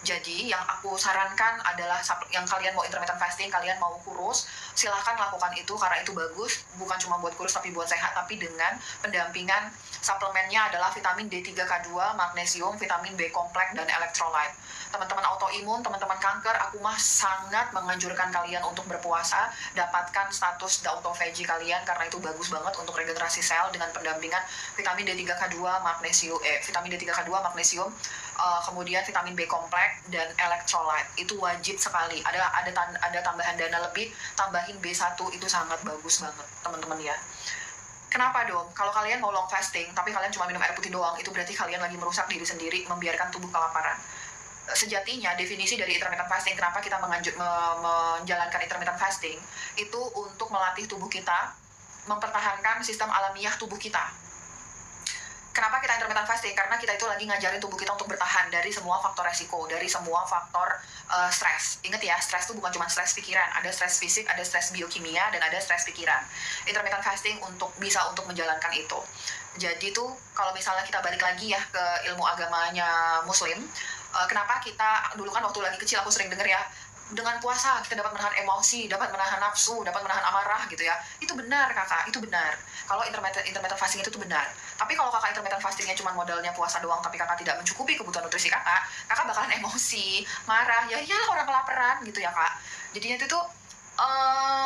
Jadi yang aku sarankan adalah yang kalian mau intermittent fasting, kalian mau kurus, silahkan lakukan itu karena itu bagus, bukan cuma buat kurus tapi buat sehat, tapi dengan pendampingan suplemennya adalah vitamin D3K2, magnesium, vitamin B kompleks, dan elektrolit. Teman-teman autoimun, teman-teman kanker, aku mah sangat menganjurkan kalian untuk berpuasa, dapatkan status autophagy kalian karena itu bagus banget untuk regenerasi sel dengan pendampingan vitamin D3K2, magnesium, vitamin D3K2, magnesium, kemudian vitamin B kompleks dan elektrolit. Itu wajib sekali. Ada tambahan dana lebih, tambahin B1, itu sangat bagus banget, teman-teman ya. Kenapa dong? Kalau kalian mau long fasting, tapi kalian cuma minum air putih doang, itu berarti kalian lagi merusak diri sendiri, membiarkan tubuh kelaparan. Sejatinya definisi dari intermittent fasting, kenapa kita menjalankan intermittent fasting, itu untuk melatih tubuh kita, mempertahankan sistem alamiah tubuh kita. Kenapa kita intermittent fasting? Karena kita itu lagi ngajarin tubuh kita untuk bertahan dari semua faktor resiko, dari semua faktor stres. Ingat ya, stres itu bukan cuma stres pikiran, ada stres fisik, ada stres biokimia, dan ada stres pikiran. Intermittent fasting bisa untuk menjalankan itu. Jadi tuh kalau misalnya kita balik lagi ya ke ilmu agamanya Muslim, kenapa kita dulu kan waktu lagi kecil aku sering denger ya, dengan puasa kita dapat menahan emosi, dapat menahan nafsu, dapat menahan amarah gitu ya. Itu benar kakak, itu benar. Kalau intermittent fasting itu tuh benar. Tapi kalau kakak intermittent fastingnya cuma modalnya puasa doang, tapi kakak tidak mencukupi kebutuhan nutrisi kakak bakalan emosi, marah, ya orang kelaparan gitu ya kak. Jadinya itu tuh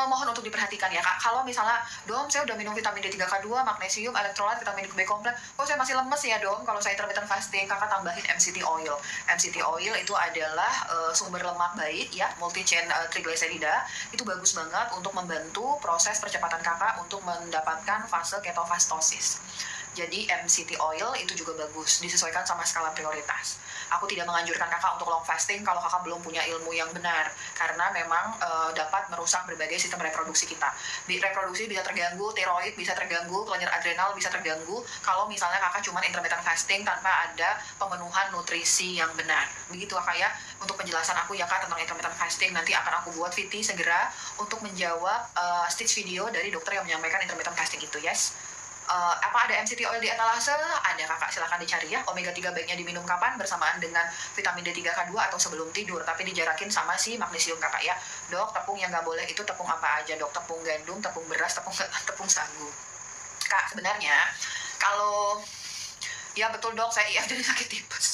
mohon untuk diperhatikan ya kak. Kalau misalnya dom saya udah minum vitamin D3K2, magnesium, elektrolit, vitamin B kompleks, kok saya masih lemes ya dom, kalau saya intermittent fasting, kakak tambahin MCT oil. MCT oil itu adalah sumber lemak baik ya, multi chain triglycerida. Itu bagus banget untuk membantu proses percepatan kakak untuk mendapatkan fase ketofastosis. Jadi MCT oil itu juga bagus, disesuaikan sama skala prioritas. Aku tidak menganjurkan kakak untuk long fasting kalau kakak belum punya ilmu yang benar, karena memang dapat merusak berbagai sistem reproduksi kita. Reproduksi bisa terganggu, tiroid bisa terganggu, kelenjar adrenal bisa terganggu kalau misalnya kakak cuma intermittent fasting tanpa ada pemenuhan nutrisi yang benar. Begitu kakak ya, untuk penjelasan aku ya kak tentang intermittent fasting. Nanti akan aku buat VT segera untuk menjawab stitch video dari dokter yang menyampaikan intermittent fasting itu, yes. Apa ada MCT oil di etalase? Ada kakak, silahkan dicari ya. Omega 3 baiknya diminum kapan? Bersamaan dengan vitamin D3 K2 atau sebelum tidur, tapi dijarakin sama si magnesium kakak ya. Dok, tepung yang nggak boleh itu tepung apa aja dok? Tepung gandum, tepung beras, tepung sagu. Kak, sebenarnya kalau ya betul dok, saya IF jadi sakit tipes.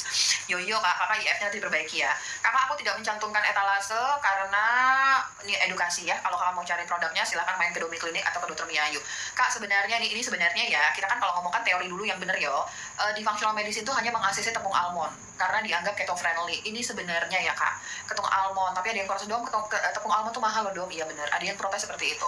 Yoyo kakak IF-nya nanti diperbaiki ya. Kakak aku tidak mencantumkan etalase karena ini edukasi ya. Kalau kakak mau cari produknya silahkan main ke Domi Klinik atau ke Dokter Miayu. Kak sebenarnya ini sebenarnya ya, kita kan kalau ngomong kan teori dulu yang bener yo. Di functional medicine itu hanya meng-ACC tepung almond karena dianggap keto friendly. Ini sebenarnya ya kak, tepung almond. Tapi ada yang protes dong, tepung almond tuh mahal loh dong. Iya bener, ada yang protes seperti itu.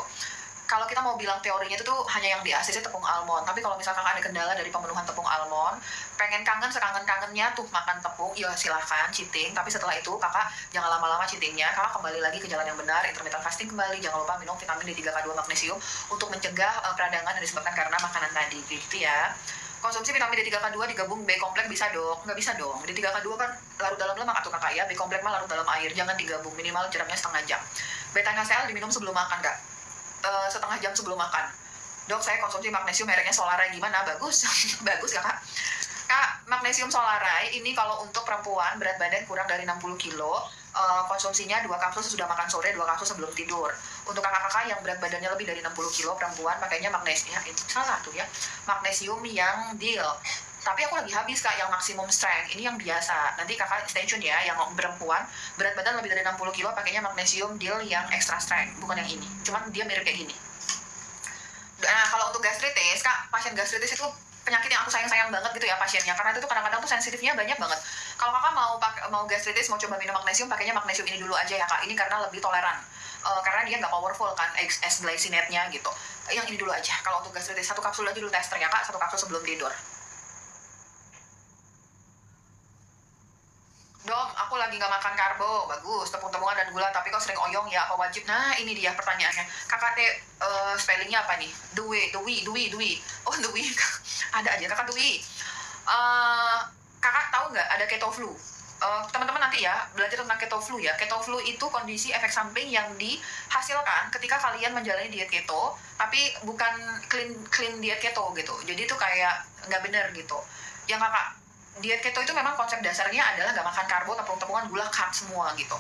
Kalau kita mau bilang teorinya itu tuh hanya yang di ACC tepung almond, tapi kalau misalkan ada kendala dari pemenuhan tepung almond, pengen kangen sekangen-kangennya tuh makan tepung, ya silahkan cheating, tapi setelah itu kakak jangan lama-lama cheatingnya, kakak kembali lagi ke jalan yang benar, intermittent fasting kembali, jangan lupa minum vitamin D3 K2 magnesium untuk mencegah peradangan yang disebabkan karena makanan tadi, gitu ya. Konsumsi vitamin D3 K2 digabung B kompleks bisa dong? Nggak bisa dong, D3 K2 kan larut dalam lemak atau kakak ya, B kompleks mah larut dalam air, jangan digabung, minimal jaraknya setengah jam. Beta HCl diminum sebelum makan kak, setengah jam sebelum makan. Dok, saya konsumsi magnesium mereknya Solaray gimana? Bagus, bagus ya kak. Kak, magnesium Solaray ini kalau untuk perempuan berat badan kurang dari 60 kilo, konsumsinya 2 kapsul sesudah makan sore, 2 kapsul sebelum tidur. Untuk kakak-kakak yang berat badannya lebih dari 60 kilo perempuan, pakainya magnesium, itu salah tuh ya, magnesium yang deal. Tapi aku lagi habis kak yang maksimum strength, ini yang biasa. Nanti kakak stay tune ya, yang perempuan berat badan lebih dari 60 kilo pakainya magnesium deal yang extra strength, bukan yang ini. Cuman dia mirip kayak gini. Nah, kalau untuk gastritis, kak, pasien gastritis itu penyakit yang aku sayang banget gitu ya pasiennya, karena itu tuh kadang-kadang tuh sensitifnya banyak banget. Kalau kakak mau gastritis, mau coba minum magnesium, pakainya magnesium ini dulu aja ya kak. Ini karena lebih toleran, karena dia nggak powerful kan, S-glycinate-nya gitu. Yang ini dulu aja. Kalau untuk gastritis, 1 kapsul aja dulu tester ya kak, 1 kapsul sebelum tidur. Dom, aku lagi nggak makan karbo, bagus, tepung-tepungan dan gula, tapi kok sering oyong ya, apa wajib? Nah, ini dia pertanyaannya. Kakak teh spellingnya apa nih? Dwi. Oh, Dwi. Ada aja, kakak Dwi. Kakak tahu nggak ada keto flu? Teman-teman nanti ya belajar tentang keto flu ya. Keto flu itu kondisi efek samping yang dihasilkan ketika kalian menjalani diet keto, tapi bukan clean diet keto gitu. Jadi itu kayak nggak bener gitu. Yang kakak diet keto itu memang konsep dasarnya adalah nggak makan karbo, tepung-tepungan, gula, carb semua gitu.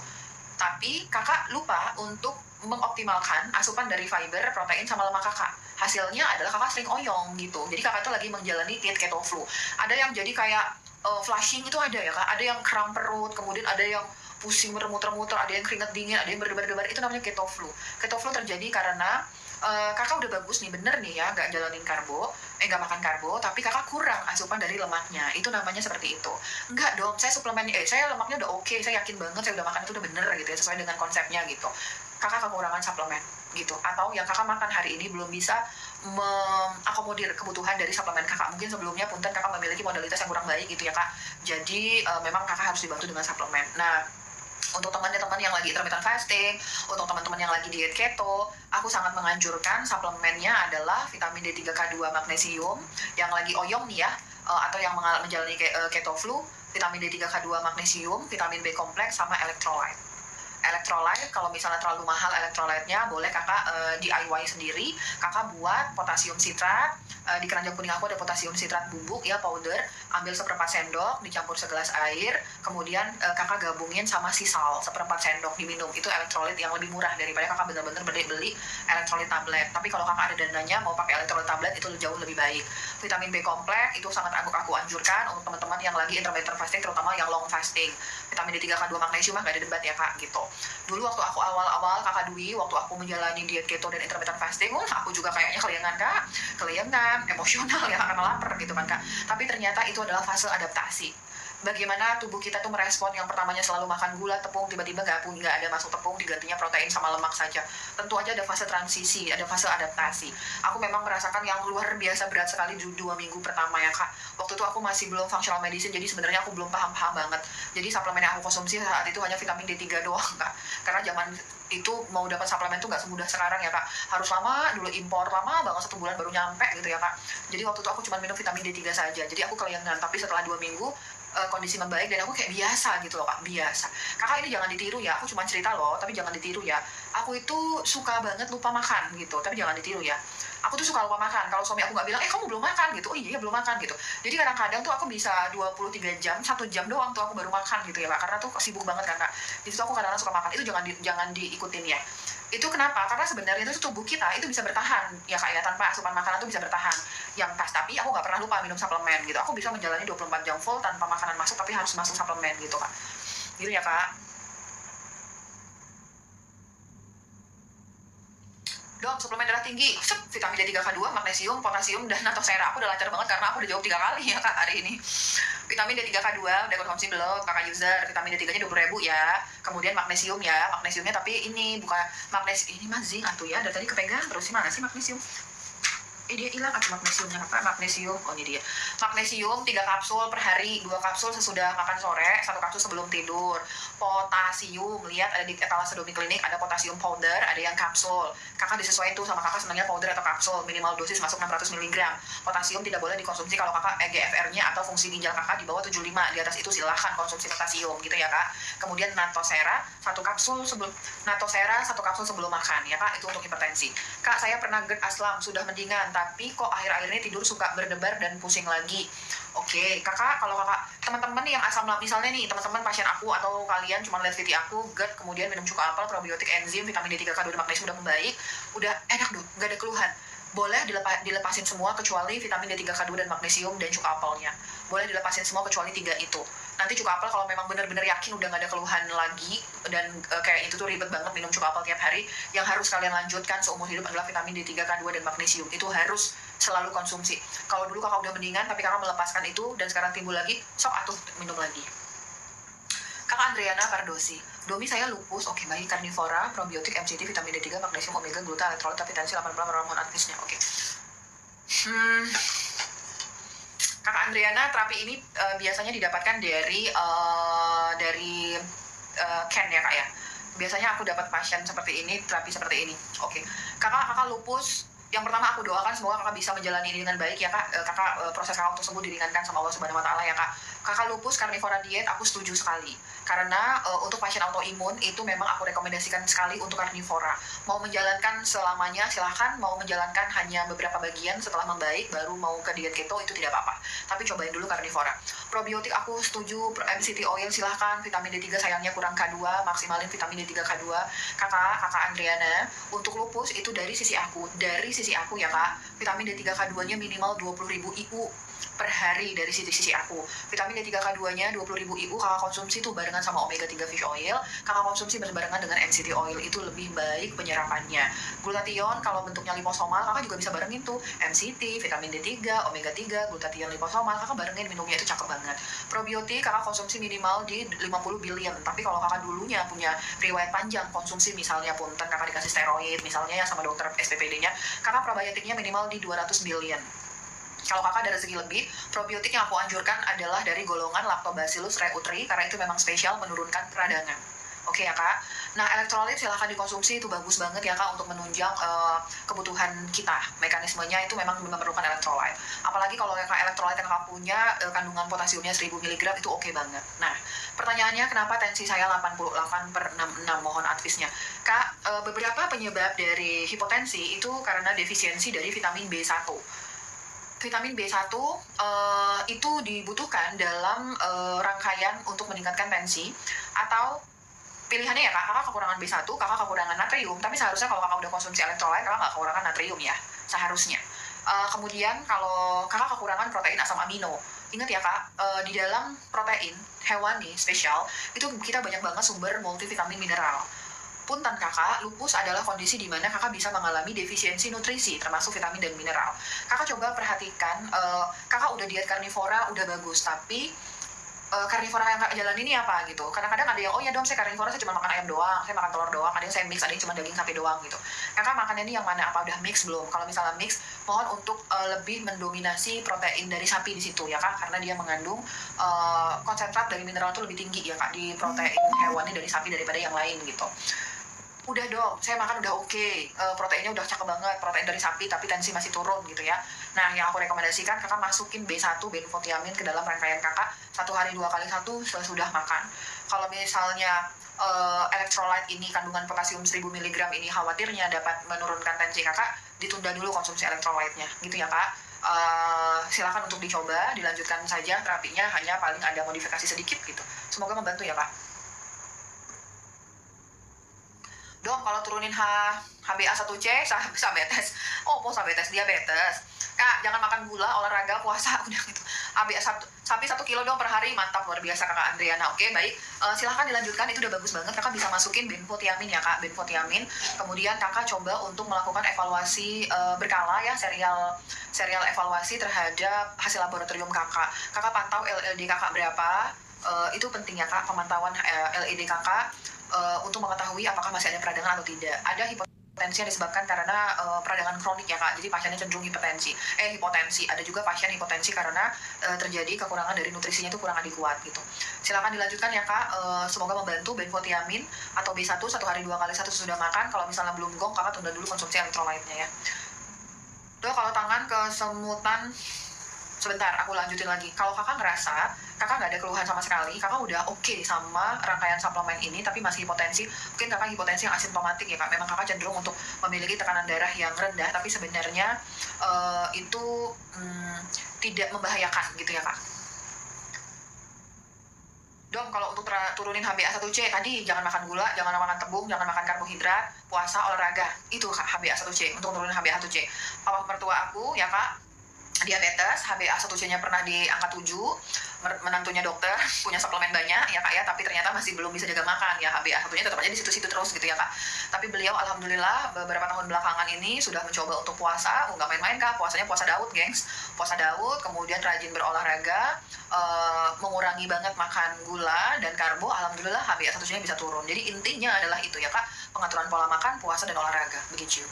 Tapi kakak lupa untuk mengoptimalkan asupan dari fiber, protein, sama lemak kakak. Hasilnya adalah kakak sering oyong gitu. Jadi kakak tuh lagi menjalani diet keto flu. Ada yang jadi kayak flushing itu ada ya kak. Ada yang kram perut, kemudian ada yang pusing bermuter-muter, ada yang keringat dingin, ada yang berdebar-debar. Itu namanya keto flu. Keto flu terjadi karena kakak udah bagus nih, bener nih ya, nggak jalanin karbo, nggak makan karbo, tapi kakak kurang asupan dari lemaknya, itu namanya seperti itu. Enggak dong, saya suplemen, saya lemaknya udah oke, saya yakin banget saya udah makan itu udah bener gitu ya, sesuai dengan konsepnya gitu. Kakak kekurangan suplemen gitu, atau yang kakak makan hari ini belum bisa mengakomodir kebutuhan dari suplemen kakak. Mungkin sebelumnya punten kakak memiliki modalitas yang kurang baik gitu ya kak, jadi memang kakak harus dibantu dengan suplemen. Nah, untuk teman-teman yang lagi intermittent fasting, untuk teman-teman yang lagi diet keto, aku sangat menganjurkan suplemennya adalah vitamin D3 K2 magnesium, yang lagi oyong nih ya, atau yang menjalani keto flu, vitamin D3 K2 magnesium, vitamin B kompleks, sama elektrolit. Elektrolit, kalau misalnya terlalu mahal elektrolitnya, boleh kakak DIY sendiri. Kakak buat potasium sitrat, di keranjang kuning aku ada potasium sitrat bubuk ya, powder. Ambil 1/4 sendok, dicampur segelas air, kemudian kakak gabungin sama sisal 1/4 sendok, diminum. Itu elektrolit yang lebih murah daripada kakak bener-bener beli elektrolit tablet. Tapi kalau kakak ada dananya mau pakai elektrolit tablet, itu jauh lebih baik. Vitamin B kompleks itu sangat aku anjurkan untuk teman-teman yang lagi intermittent fasting, terutama yang long fasting. Vitamin D3 K2 magnesium mah gak ada debat ya kak gitu. Dulu waktu aku awal-awal kakak Dwi, waktu aku menjalani diet keto dan intermittent fasting, aku juga kayaknya keliengan, emosional ya karena lapar gitu kan kak. Tapi ternyata itu adalah fase adaptasi. Bagaimana tubuh kita tuh merespon yang pertamanya selalu makan gula, tepung, tiba-tiba nggak ada masuk tepung, digantinya protein sama lemak saja. Tentu aja ada fase transisi, ada fase adaptasi. Aku memang merasakan yang luar biasa berat sekali di 2 minggu pertama ya kak. Waktu itu aku masih belum functional medicine, jadi sebenarnya aku belum paham banget. Jadi suplemen yang aku konsumsi saat itu hanya vitamin D3 doang kak. Karena zaman itu mau dapat suplemen tuh nggak semudah sekarang ya kak, harus lama dulu, impor lama banget, 1 bulan baru nyampe gitu ya kak. Jadi waktu itu aku cuma minum vitamin D3 saja, jadi aku keliangan. Tapi setelah 2 minggu kondisi membaik dan aku kayak biasa gitu loh kak, biasa. Kakak ini jangan ditiru ya, aku cuma cerita loh, tapi jangan ditiru ya. Aku itu suka banget lupa makan gitu, tapi jangan ditiru ya. aku tuh suka lupa makan. Kalau suami aku nggak bilang, kamu belum makan gitu, oh iya belum makan gitu. Jadi kadang-kadang tuh aku bisa 23 jam, 1 jam doang tuh aku baru makan gitu ya Kak, karena tuh sibuk banget kan Kak. Di situ aku kadang-kadang suka makan, itu jangan diikutin ya. Itu kenapa? Karena sebenarnya itu tubuh kita itu bisa bertahan ya Kak ya, tanpa asupan makanan tuh bisa bertahan. Yang pas, tapi aku nggak pernah lupa minum suplemen gitu. Aku bisa menjalani 24 jam full tanpa makanan masuk, tapi harus masuk suplemen gitu Kak. Gitu ya Kak. Dok, suplemen darah tinggi, vitamin D3K2, magnesium, potasium, dan natosera. Aku udah lancar banget karena aku udah jawab 3 kali ya Kak hari ini. Vitamin D3K2 udah konsumsi belum Kakak user? Vitamin D3-nya 20.000 ya. Kemudian magnesium ya, magnesiumnya tapi ini bukan magnesium, ini mah zinc atuh ya. Dari tadi kepegang terus, mana sih magnesium? Dia hilang atau magnesiumnya apa? Magnesium, oh ini dia. Magnesium 3 kapsul per hari, 2 kapsul sesudah makan sore, 1 kapsul sebelum tidur. Potasium, lihat ada di etalase Domi Klinik, ada potasium powder, ada yang kapsul. Kakak disesuaikan tuh sama kakak senangnya powder atau kapsul, minimal dosis masuk 600 mg. Potasium tidak boleh dikonsumsi kalau kakak EGFR-nya atau fungsi ginjal kakak di bawah 75, di atas itu silahkan konsumsi potasium gitu ya Kak. Kemudian natosera, 1 kapsul sebelum makan ya Kak, itu untuk hipertensi. Kak, saya pernah GERD aslam, sudah mendingan, tapi kok akhir-akhir ini tidur suka berdebar dan pusing lagi. Oke, kakak, kalau kakak teman-teman yang asam lambung, misalnya nih teman-teman pasien aku atau kalian cuma lihat video aku GERD, kemudian minum cuka apel, probiotik, enzim, vitamin D3K2 dan magnesium udah membaik, udah enak dong, nggak ada keluhan. Boleh dilepasin semua kecuali vitamin D3K2 dan magnesium dan cuka apelnya. Boleh dilepasin semua kecuali 3 itu. Nanti cuka apel kalau memang benar-benar yakin udah gak ada keluhan lagi dan kayak itu tuh ribet banget minum cuka apel tiap hari, yang harus kalian lanjutkan seumur hidup adalah vitamin D3K2 dan magnesium. Itu harus selalu konsumsi. Kalau dulu kakak udah mendingan tapi kakak melepaskan itu dan sekarang timbul lagi, sok atuh minum lagi. Kakak Andriana Cardosi, Domi saya lupus, oke baik, karnivora, probiotik, MCT, vitamin D3, magnesium, omega, gluta, elektrolit, tapi tensi 80 hormon advisnya, oke. Kakak Andriana, terapi ini biasanya didapatkan dari Ken ya Kak ya. Biasanya aku dapat pasien seperti ini, terapi seperti ini. Oke. Kakak lupus. Yang pertama aku doakan semoga kakak bisa menjalani ini dengan baik ya Kak. Proses kakak tersebut diringankan sama Allah Subhanahu Wa Taala ya Kak. Kakak lupus karnivora diet aku setuju sekali. Karena untuk pasien autoimun itu memang aku rekomendasikan sekali untuk karnivora. Mau menjalankan selamanya silahkan, mau menjalankan hanya beberapa bagian setelah membaik baru mau ke diet keto itu tidak apa-apa. Tapi cobain dulu karnivora. Probiotik aku setuju, MCT oil silahkan, vitamin D3 sayangnya kurang K2, maksimalin vitamin D3 K2. Kakak Andriana, untuk lupus itu dari sisi aku ya Kak, vitamin D3 K2-nya minimal 20.000 IU per hari dari sisi aku. Vitamin D3 K2-nya 20.000 IU kakak konsumsi tuh barengan sama omega 3 fish oil, kakak konsumsi barengan dengan MCT oil, itu lebih baik penyerapannya. Glutathione kalau bentuknya liposomal kakak juga bisa barengin tuh MCT, vitamin D3, omega 3, glutathione liposomal, kakak barengin minumnya itu cakep banget. Probiotik kakak konsumsi minimal di 50 billion, tapi kalau kakak dulunya punya riwayat panjang konsumsi misalnya punten kakak dikasih steroid misalnya ya sama dokter SPPD-nya, kakak probiotiknya minimal di 200 billion. Kalau kakak dari segi lebih, probiotik yang aku anjurkan adalah dari golongan Lactobacillus reuteri karena itu memang spesial menurunkan peradangan. Oke ya Kak. Nah, elektrolit silahkan dikonsumsi, itu bagus banget ya Kak untuk menunjang kebutuhan kita. Mekanismenya itu memang memerlukan elektrolit. Apalagi kalau Kak elektrolit yang Kakak punya kandungan potasiumnya 1000 mg itu oke banget. Nah, pertanyaannya kenapa tensi saya 88/66, mohon advisnya. Kak, beberapa penyebab dari hipotensi itu karena defisiensi dari vitamin B1. Vitamin B1 itu dibutuhkan dalam rangkaian untuk meningkatkan tensi, atau pilihannya ya kakak kekurangan B1, kakak kekurangan natrium, tapi seharusnya kalau kakak udah konsumsi elektrolit kakak nggak kekurangan natrium ya, seharusnya. Kemudian kalau kakak kekurangan protein asam amino, ingat ya Kak, di dalam protein hewani spesial itu kita banyak banget sumber multivitamin mineral. Punten kakak, lupus adalah kondisi di mana kakak bisa mengalami defisiensi nutrisi, termasuk vitamin dan mineral. Kakak coba perhatikan, kakak udah diet karnivora, udah bagus, tapi karnivora yang kakak jalan ini apa gitu. Kadang-kadang ada yang, oh ya dong saya karnivora, saya cuma makan ayam doang, saya makan telur doang, ada yang saya mix, ada yang cuma daging sapi doang gitu. Kakak makannya ini yang mana, apa udah mix belum? Kalau misalnya mix, mohon untuk lebih mendominasi protein dari sapi di situ ya Kak, karena dia mengandung konsentrat dari mineral itu lebih tinggi ya Kak di protein hewani dari sapi daripada yang lain gitu. Udah dong, saya makan udah oke, proteinnya udah cakep banget, protein dari sapi tapi tensi masih turun gitu ya. Nah, yang aku rekomendasikan kakak masukin B1, benfotiamin ke dalam rangkaian kakak 1 hari 2 kali 1 sesudah makan. Kalau misalnya elektrolit ini kandungan potasium 1000 mg ini khawatirnya dapat menurunkan tensi kakak, ditunda dulu konsumsi elektrolytnya gitu ya kak. Silakan untuk dicoba, dilanjutkan saja terapinya, hanya paling ada modifikasi sedikit gitu. Semoga membantu ya kak. Dong, kalau turunin HbA1c, diabetes. Oh, diabetes. Kak, jangan makan gula, olahraga, puasa, udah gitu. Sapi 1 kilo dong per hari, mantap, luar biasa kakak Andriana. Oke, baik. Silahkan dilanjutkan, itu udah bagus banget. Kakak bisa masukin benfotiamin ya kak, benfotiamin. Kemudian kakak coba untuk melakukan evaluasi berkala ya, serial evaluasi terhadap hasil laboratorium kakak. Kakak pantau LLD kakak berapa, itu penting ya kak, pemantauan LED kakak. Untuk mengetahui apakah masih ada peradangan atau tidak. Ada hipotensi yang disebabkan karena peradangan kronik ya kak, jadi pasiennya cenderung hipotensi. Ada juga pasien hipotensi karena terjadi kekurangan dari nutrisinya itu kurang adekuat gitu. Silakan dilanjutkan ya kak, semoga membantu. Benfotiamin atau B1 1 hari 2 kali 1 sudah makan. Kalau misalnya belum gong, kakak tunda dulu konsumsi elektrolytnya ya. Dok, kalau tangan kesemutan, sebentar, aku lanjutin lagi. Kalau kakak ngerasa kakak nggak ada keluhan sama sekali, kakak udah oke sama rangkaian suplemen ini, tapi masih hipotensi, mungkin kakak hipotensi yang asimptomatik ya kak. Memang kakak cenderung untuk memiliki tekanan darah yang rendah, tapi sebenarnya itu tidak membahayakan gitu ya kak. Dong, kalau untuk turunin HbA1c tadi, jangan makan gula, jangan makan tepung, jangan makan karbohidrat, puasa, olahraga, itu kak HbA1c, untuk turunin HbA1c. Papa mertua aku ya kak, diabetes, HbA1c-nya pernah di angka 7, menantunya dokter, punya suplemen banyak ya kak ya, tapi ternyata masih belum bisa jaga makan ya, HbA1-nya tetap aja di situ-situ terus gitu ya kak. Tapi beliau alhamdulillah beberapa tahun belakangan ini sudah mencoba untuk puasa, nggak main-main kak, puasanya puasa Daud gengs, puasa Daud, kemudian rajin berolahraga, mengurangi banget makan gula dan karbo, alhamdulillah HbA1c-nya bisa turun. Jadi intinya adalah itu ya kak, pengaturan pola makan, puasa dan olahraga, begitu.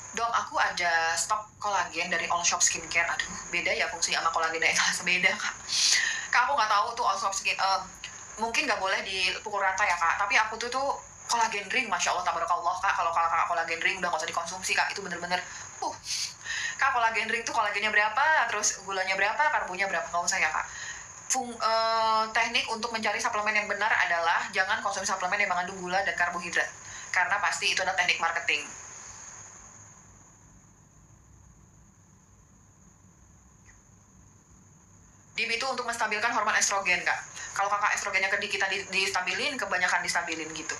Dok, aku ada stok kolagen dari All Shop Skincare. Aduh, beda ya fungsi sama kolagen yang beda kak. Kak, aku nggak tahu tuh All Shop Skincare. Mungkin nggak boleh dipukul rata ya kak. Tapi aku tuh kolagen ring, masya Allah, tabarakallah kak. Kalau kakak kolagen ring udah nggak usah dikonsumsi kak. Itu bener-bener, kak, kolagen ring tuh kolagennya berapa, terus gulanya berapa, karbonya berapa, nggak usah ya kak. Teknik untuk mencari suplemen yang benar adalah jangan konsumsi suplemen yang mengandung gula dan karbohidrat, karena pasti itu adalah teknik marketing. DIM itu untuk menstabilkan hormon estrogen kak. Kalau kakak estrogennya kita distabilin, kebanyakan distabilin gitu.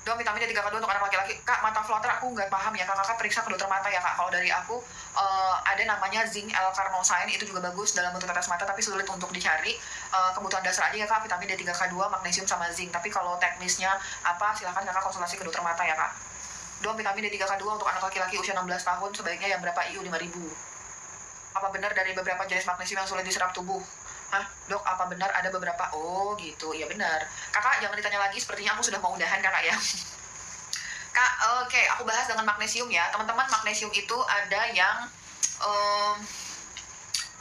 Dok, vitamin D3 K2 untuk anak laki-laki. Kak, mata flutter aku nggak paham ya kak. Kakak periksa ke dokter mata ya kak. Kalau dari aku ada namanya zinc L-carnosine, itu juga bagus dalam bentuk tetes mata, tapi sulit untuk dicari. Kebutuhan dasar aja ya kak, vitamin D3 K2, magnesium sama zinc. Tapi kalau teknisnya apa, silakan kakak konsultasi ke dokter mata ya kak. Dok, vitamin D3 K2 untuk anak laki-laki usia 16 tahun sebaiknya yang berapa IU 5000. Apa benar dari beberapa jenis magnesium yang sulit diserap tubuh? Hah, dok, apa benar ada beberapa? Oh gitu, ya benar. Kakak jangan ditanya lagi, sepertinya aku sudah mau udahan kakak ya. Kak, oke, aku bahas dengan magnesium ya. Teman-teman, magnesium itu ada yang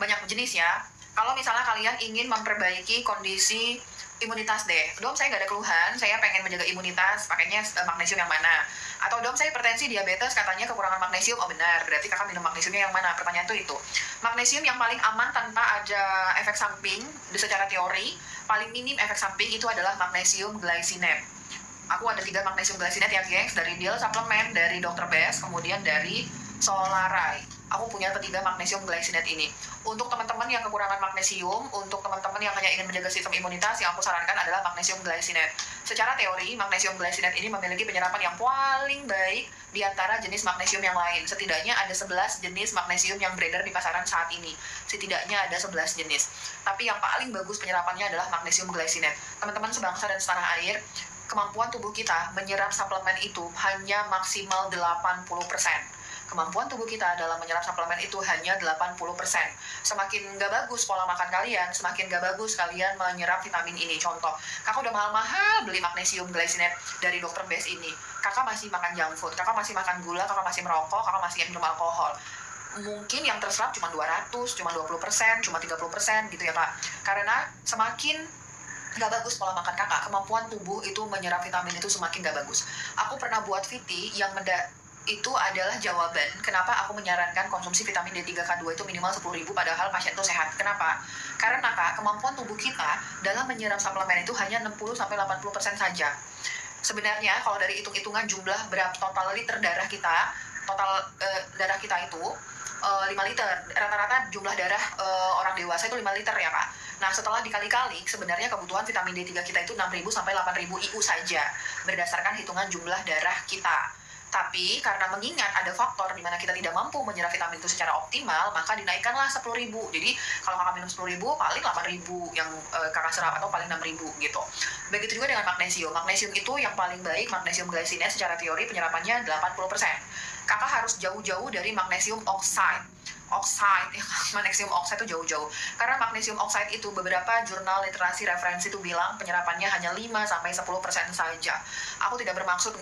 banyak jenis ya. Kalau misalnya kalian ingin memperbaiki kondisi imunitas deh, dom saya nggak ada keluhan, saya pengen menjaga imunitas, pakainya magnesium yang mana? Atau dom saya hipertensi, diabetes, katanya kekurangan magnesium, oh benar, berarti kakak minum magnesiumnya yang mana? Pertanyaan itu. Magnesium yang paling aman tanpa ada efek samping, secara teori, paling minim efek samping itu adalah magnesium glycinate. Aku ada 3 magnesium glycinate ya gengs, dari Deal Supplement, dari Dr. Best, kemudian dari Solaray. Aku punya 3 magnesium glycinate ini. Untuk teman-teman yang kekurangan magnesium, untuk teman-teman yang hanya ingin menjaga sistem imunitas, yang aku sarankan adalah magnesium glycinate. Secara teori, magnesium glycinate ini memiliki penyerapan yang paling baik di antara jenis magnesium yang lain. Setidaknya ada 11 jenis magnesium yang beredar di pasaran saat ini. Setidaknya ada 11 jenis. Tapi yang paling bagus penyerapannya adalah magnesium glycinate. Teman-teman sebangsa dan setanah air, kemampuan tubuh kita menyerap suplemen itu hanya maksimal 80%. Kemampuan tubuh kita dalam menyerap suplemen itu hanya 80%. Semakin nggak bagus pola makan kalian, semakin nggak bagus kalian menyerap vitamin ini. Contoh, kakak udah mahal-mahal beli magnesium glycinate dari Dr. Best ini. Kakak masih makan junk food, kakak masih makan gula, kakak masih merokok, kakak masih minum alkohol. Mungkin yang terserap cuma 200, cuma 20%, cuma 30% gitu ya kak. Karena semakin nggak bagus pola makan kakak, kemampuan tubuh itu menyerap vitamin itu semakin nggak bagus. Aku pernah buat VT yang itu adalah jawaban kenapa aku menyarankan konsumsi vitamin D3 K2 itu minimal 10.000 padahal pasien itu sehat. Kenapa? Karena kak, kemampuan tubuh kita dalam menyerap suplemen itu hanya 60-80% saja. Sebenarnya kalau dari hitung-hitungan jumlah berapa total liter darah kita, total darah kita itu 5 liter. Rata-rata jumlah darah orang dewasa itu 5 liter ya Kak. Nah setelah dikali-kali sebenarnya kebutuhan vitamin D3 kita itu 6.000 sampai 8.000 IU saja berdasarkan hitungan jumlah darah kita. Tapi karena mengingat ada faktor di mana kita tidak mampu menyerap vitamin itu secara optimal, maka dinaikkanlah 10.000. Jadi kalau kakak minum 10.000 paling 8.000 yang kakak serap atau paling 6.000 gitu. Begitu juga dengan magnesium. Magnesium itu yang paling baik, magnesium glycinate secara teori penyerapannya 80%. Kakak harus jauh-jauh dari magnesium oxide, ya, magnesium oxide itu jauh-jauh. Karena magnesium oxide itu beberapa jurnal literasi referensi itu bilang penyerapannya hanya 5-10% saja. Aku tidak bermaksud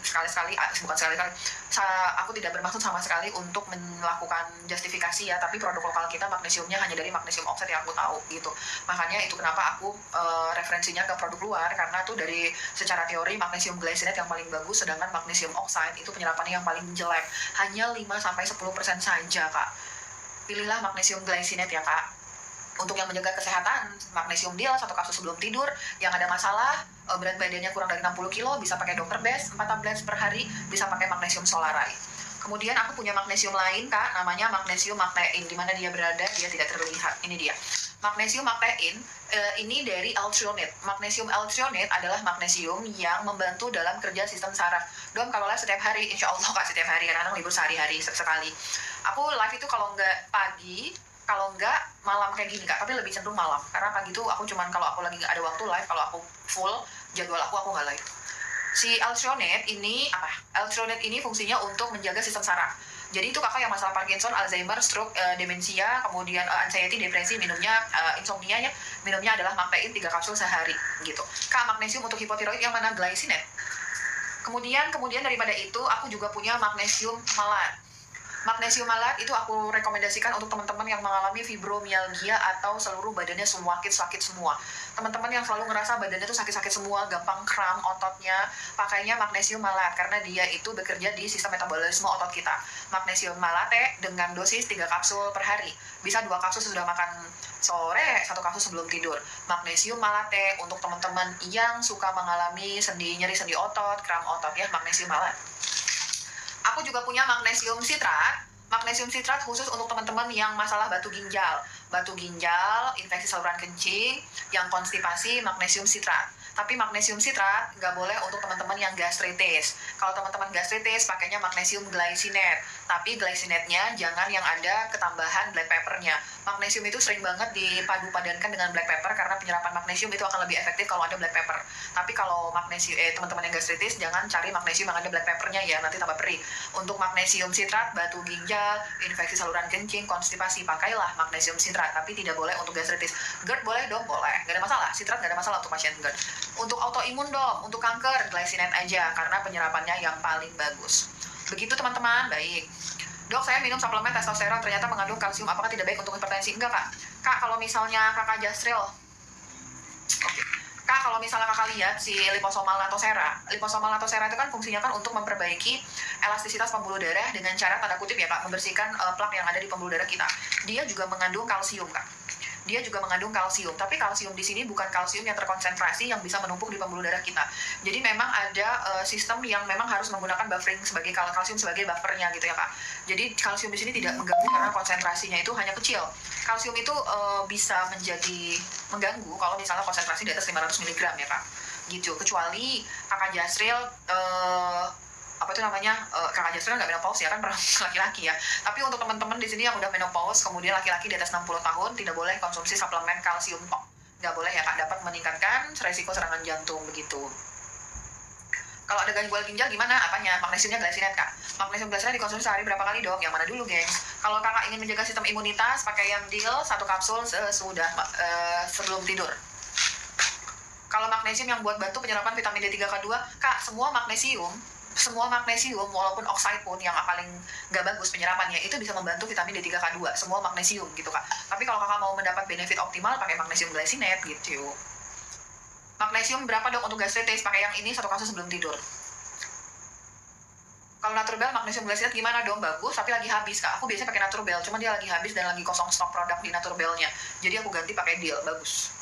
aku tidak bermaksud sama sekali untuk melakukan justifikasi ya, tapi produk lokal kita magnesiumnya hanya dari magnesium oxide yang aku tahu gitu. Makanya itu kenapa aku referensinya ke produk luar, karena tuh dari secara teori magnesium glycinate yang paling bagus, sedangkan magnesium oxide itu penyerapannya yang paling jelek, hanya 5-10% saja Kak. Pilihlah magnesium glycinate ya Kak. Untuk yang menjaga kesehatan, magnesium deal 1 kapsul sebelum tidur. Yang ada masalah, berat badannya kurang dari 60 kilo, bisa pakai Dr. Best 4 tablet per hari, bisa pakai magnesium Solaray. Kemudian aku punya magnesium lain Kak, namanya magnesium magnein. Di mana dia berada, dia tidak terlihat. Ini dia. Magnesium magnein ini dari L-threonate. Magnesium L-threonate adalah magnesium yang membantu dalam kerja sistem saraf. Dom, kalau live setiap hari, insya Allah Kak, setiap hari, kadang-kadang libur sehari-hari sekali. Aku live itu kalau nggak pagi, kalau nggak malam kayak gini Kak, tapi lebih cenderung malam. Karena pagi itu aku cuman kalau aku lagi nggak ada waktu live, kalau aku full jadwal aku nggak live. Si L-threonate ini apa? L-threonate ini fungsinya untuk menjaga sistem saraf. Jadi itu kakak yang masalah Parkinson, Alzheimer, stroke, demensia, kemudian anxiety, depresi, minumnya insomnia ya, minumnya adalah magnein 3 kapsul sehari gitu. Kak, magnesium untuk hipotiroid yang mana? Glycinate. Kemudian daripada itu aku juga punya magnesium malat. Magnesium malat itu aku rekomendasikan untuk teman-teman yang mengalami fibromialgia atau seluruh badannya sakit semua. Teman-teman yang selalu ngerasa badannya tuh sakit-sakit semua, gampang kram ototnya, pakainya magnesium malat karena dia itu bekerja di sistem metabolisme otot kita. Magnesium malate dengan dosis 3 kapsul per hari. Bisa 2 kapsul sesudah makan sore, 1 kapsul sebelum tidur. Magnesium malate untuk teman-teman yang suka mengalami nyeri sendi otot, kram otot ya, magnesium malat. Aku juga punya magnesium sitrat. Magnesium sitrat khusus untuk teman-teman yang masalah batu ginjal, infeksi saluran kencing, yang konstipasi, magnesium sitrat. Tapi magnesium sitrat nggak boleh untuk teman-teman yang gastritis. Kalau teman-teman gastritis pakainya magnesium glycinate. Tapi glycinate-nya jangan yang ada ketambahan black pepper-nya. Magnesium itu sering banget dipadu-padankan dengan black pepper karena penyerapan magnesium itu akan lebih efektif kalau ada black pepper. Tapi kalau magnesium teman-teman yang gastritis jangan cari magnesium yang ada black pepper-nya ya, nanti tambah perih. Untuk magnesium sitrat, batu ginjal, infeksi saluran kencing, konstipasi, pakailah magnesium sitrat, tapi tidak boleh untuk gastritis. GERD boleh dong, boleh. Gak ada masalah, sitrat gak ada masalah untuk pasien GERD. Untuk autoimun dong, untuk kanker, glycinate aja, karena penyerapannya yang paling bagus. Begitu teman-teman, baik. Dok, saya minum suplemen testosteron ternyata mengandung kalsium, apakah tidak baik untuk hipertensi? Enggak Kak. Kak, kalau misalnya kakak Jastril, Kak, kalau misalnya kakak lihat si liposomal natosera itu kan fungsinya kan untuk memperbaiki elastisitas pembuluh darah dengan cara tanda kutip ya Kak, membersihkan plak yang ada di pembuluh darah kita. Dia juga mengandung kalsium Kak. Tapi kalsium di sini bukan kalsium yang terkonsentrasi yang bisa menumpuk di pembuluh darah kita. Jadi memang ada sistem yang memang harus menggunakan buffering sebagai kalsium sebagai buffernya gitu ya Kak. Jadi kalsium di sini tidak mengganggu karena konsentrasinya itu hanya kecil. Kalsium itu bisa menjadi mengganggu kalau misalnya konsentrasi di atas 500 mg ya Kak. Gitu. Kecuali kakak Jasril kakak Jasril nggak menopause ya kan, laki-laki ya. Tapi untuk teman-teman di sini yang udah menopause kemudian laki-laki di atas 60 tahun tidak boleh konsumsi suplemen kalsium tok. Nggak boleh ya Kak, dapat meningkatkan resiko serangan jantung begitu. Kalau ada gangguan ginjal gimana? Apanya? Magnesiumnya glycinate Kak. Magnesium glycinate dikonsumsi sehari berapa kali dok? Yang mana dulu gengs? Kalau kakak ingin menjaga sistem imunitas pakai yang deal 1 kapsul sebelum tidur. Kalau magnesium yang buat bantu penyerapan vitamin D3 K2, Kak, semua magnesium walaupun oxide pun yang paling nggak bagus penyerapannya itu bisa membantu vitamin D3 K2, semua magnesium gitu Kak. Tapi kalau kakak mau mendapat benefit optimal pakai magnesium glycinate gitu. Magnesium berapa dok untuk gastritis? Pakai yang ini 1 kapsul sebelum tidur. Kalau Naturbel magnesium glycinate gimana dong? Bagus, tapi lagi habis Kak. Aku biasanya pakai Naturbel, cuma dia lagi habis dan lagi kosong stok produk di Naturbelnya. Jadi aku ganti pakai Deal, bagus.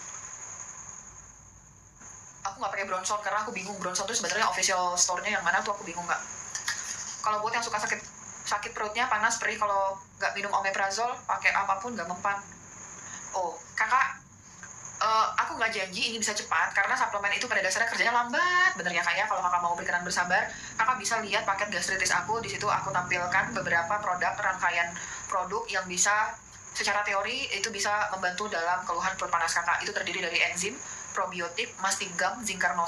Aku nggak pakai Bronson karena aku bingung Bronson tuh sebenarnya official store-nya yang mana tuh, aku bingung Kak. Kalau buat yang suka sakit sakit perutnya, panas, perih, kalau nggak minum omeprazol, pakai apapun nggak mempan. Oh, kakak, aku nggak janji ini bisa cepat, karena suplemen itu pada dasarnya kerjanya lambat, bener ya kak ya. Kalau kakak mau berkenan bersabar, kakak bisa lihat paket gastritis aku. Di situ aku tampilkan beberapa produk, rangkaian produk yang bisa secara teori itu bisa membantu dalam keluhan perut panas kakak. Itu terdiri dari enzim, probiotik, mastigam, zinc carnosine,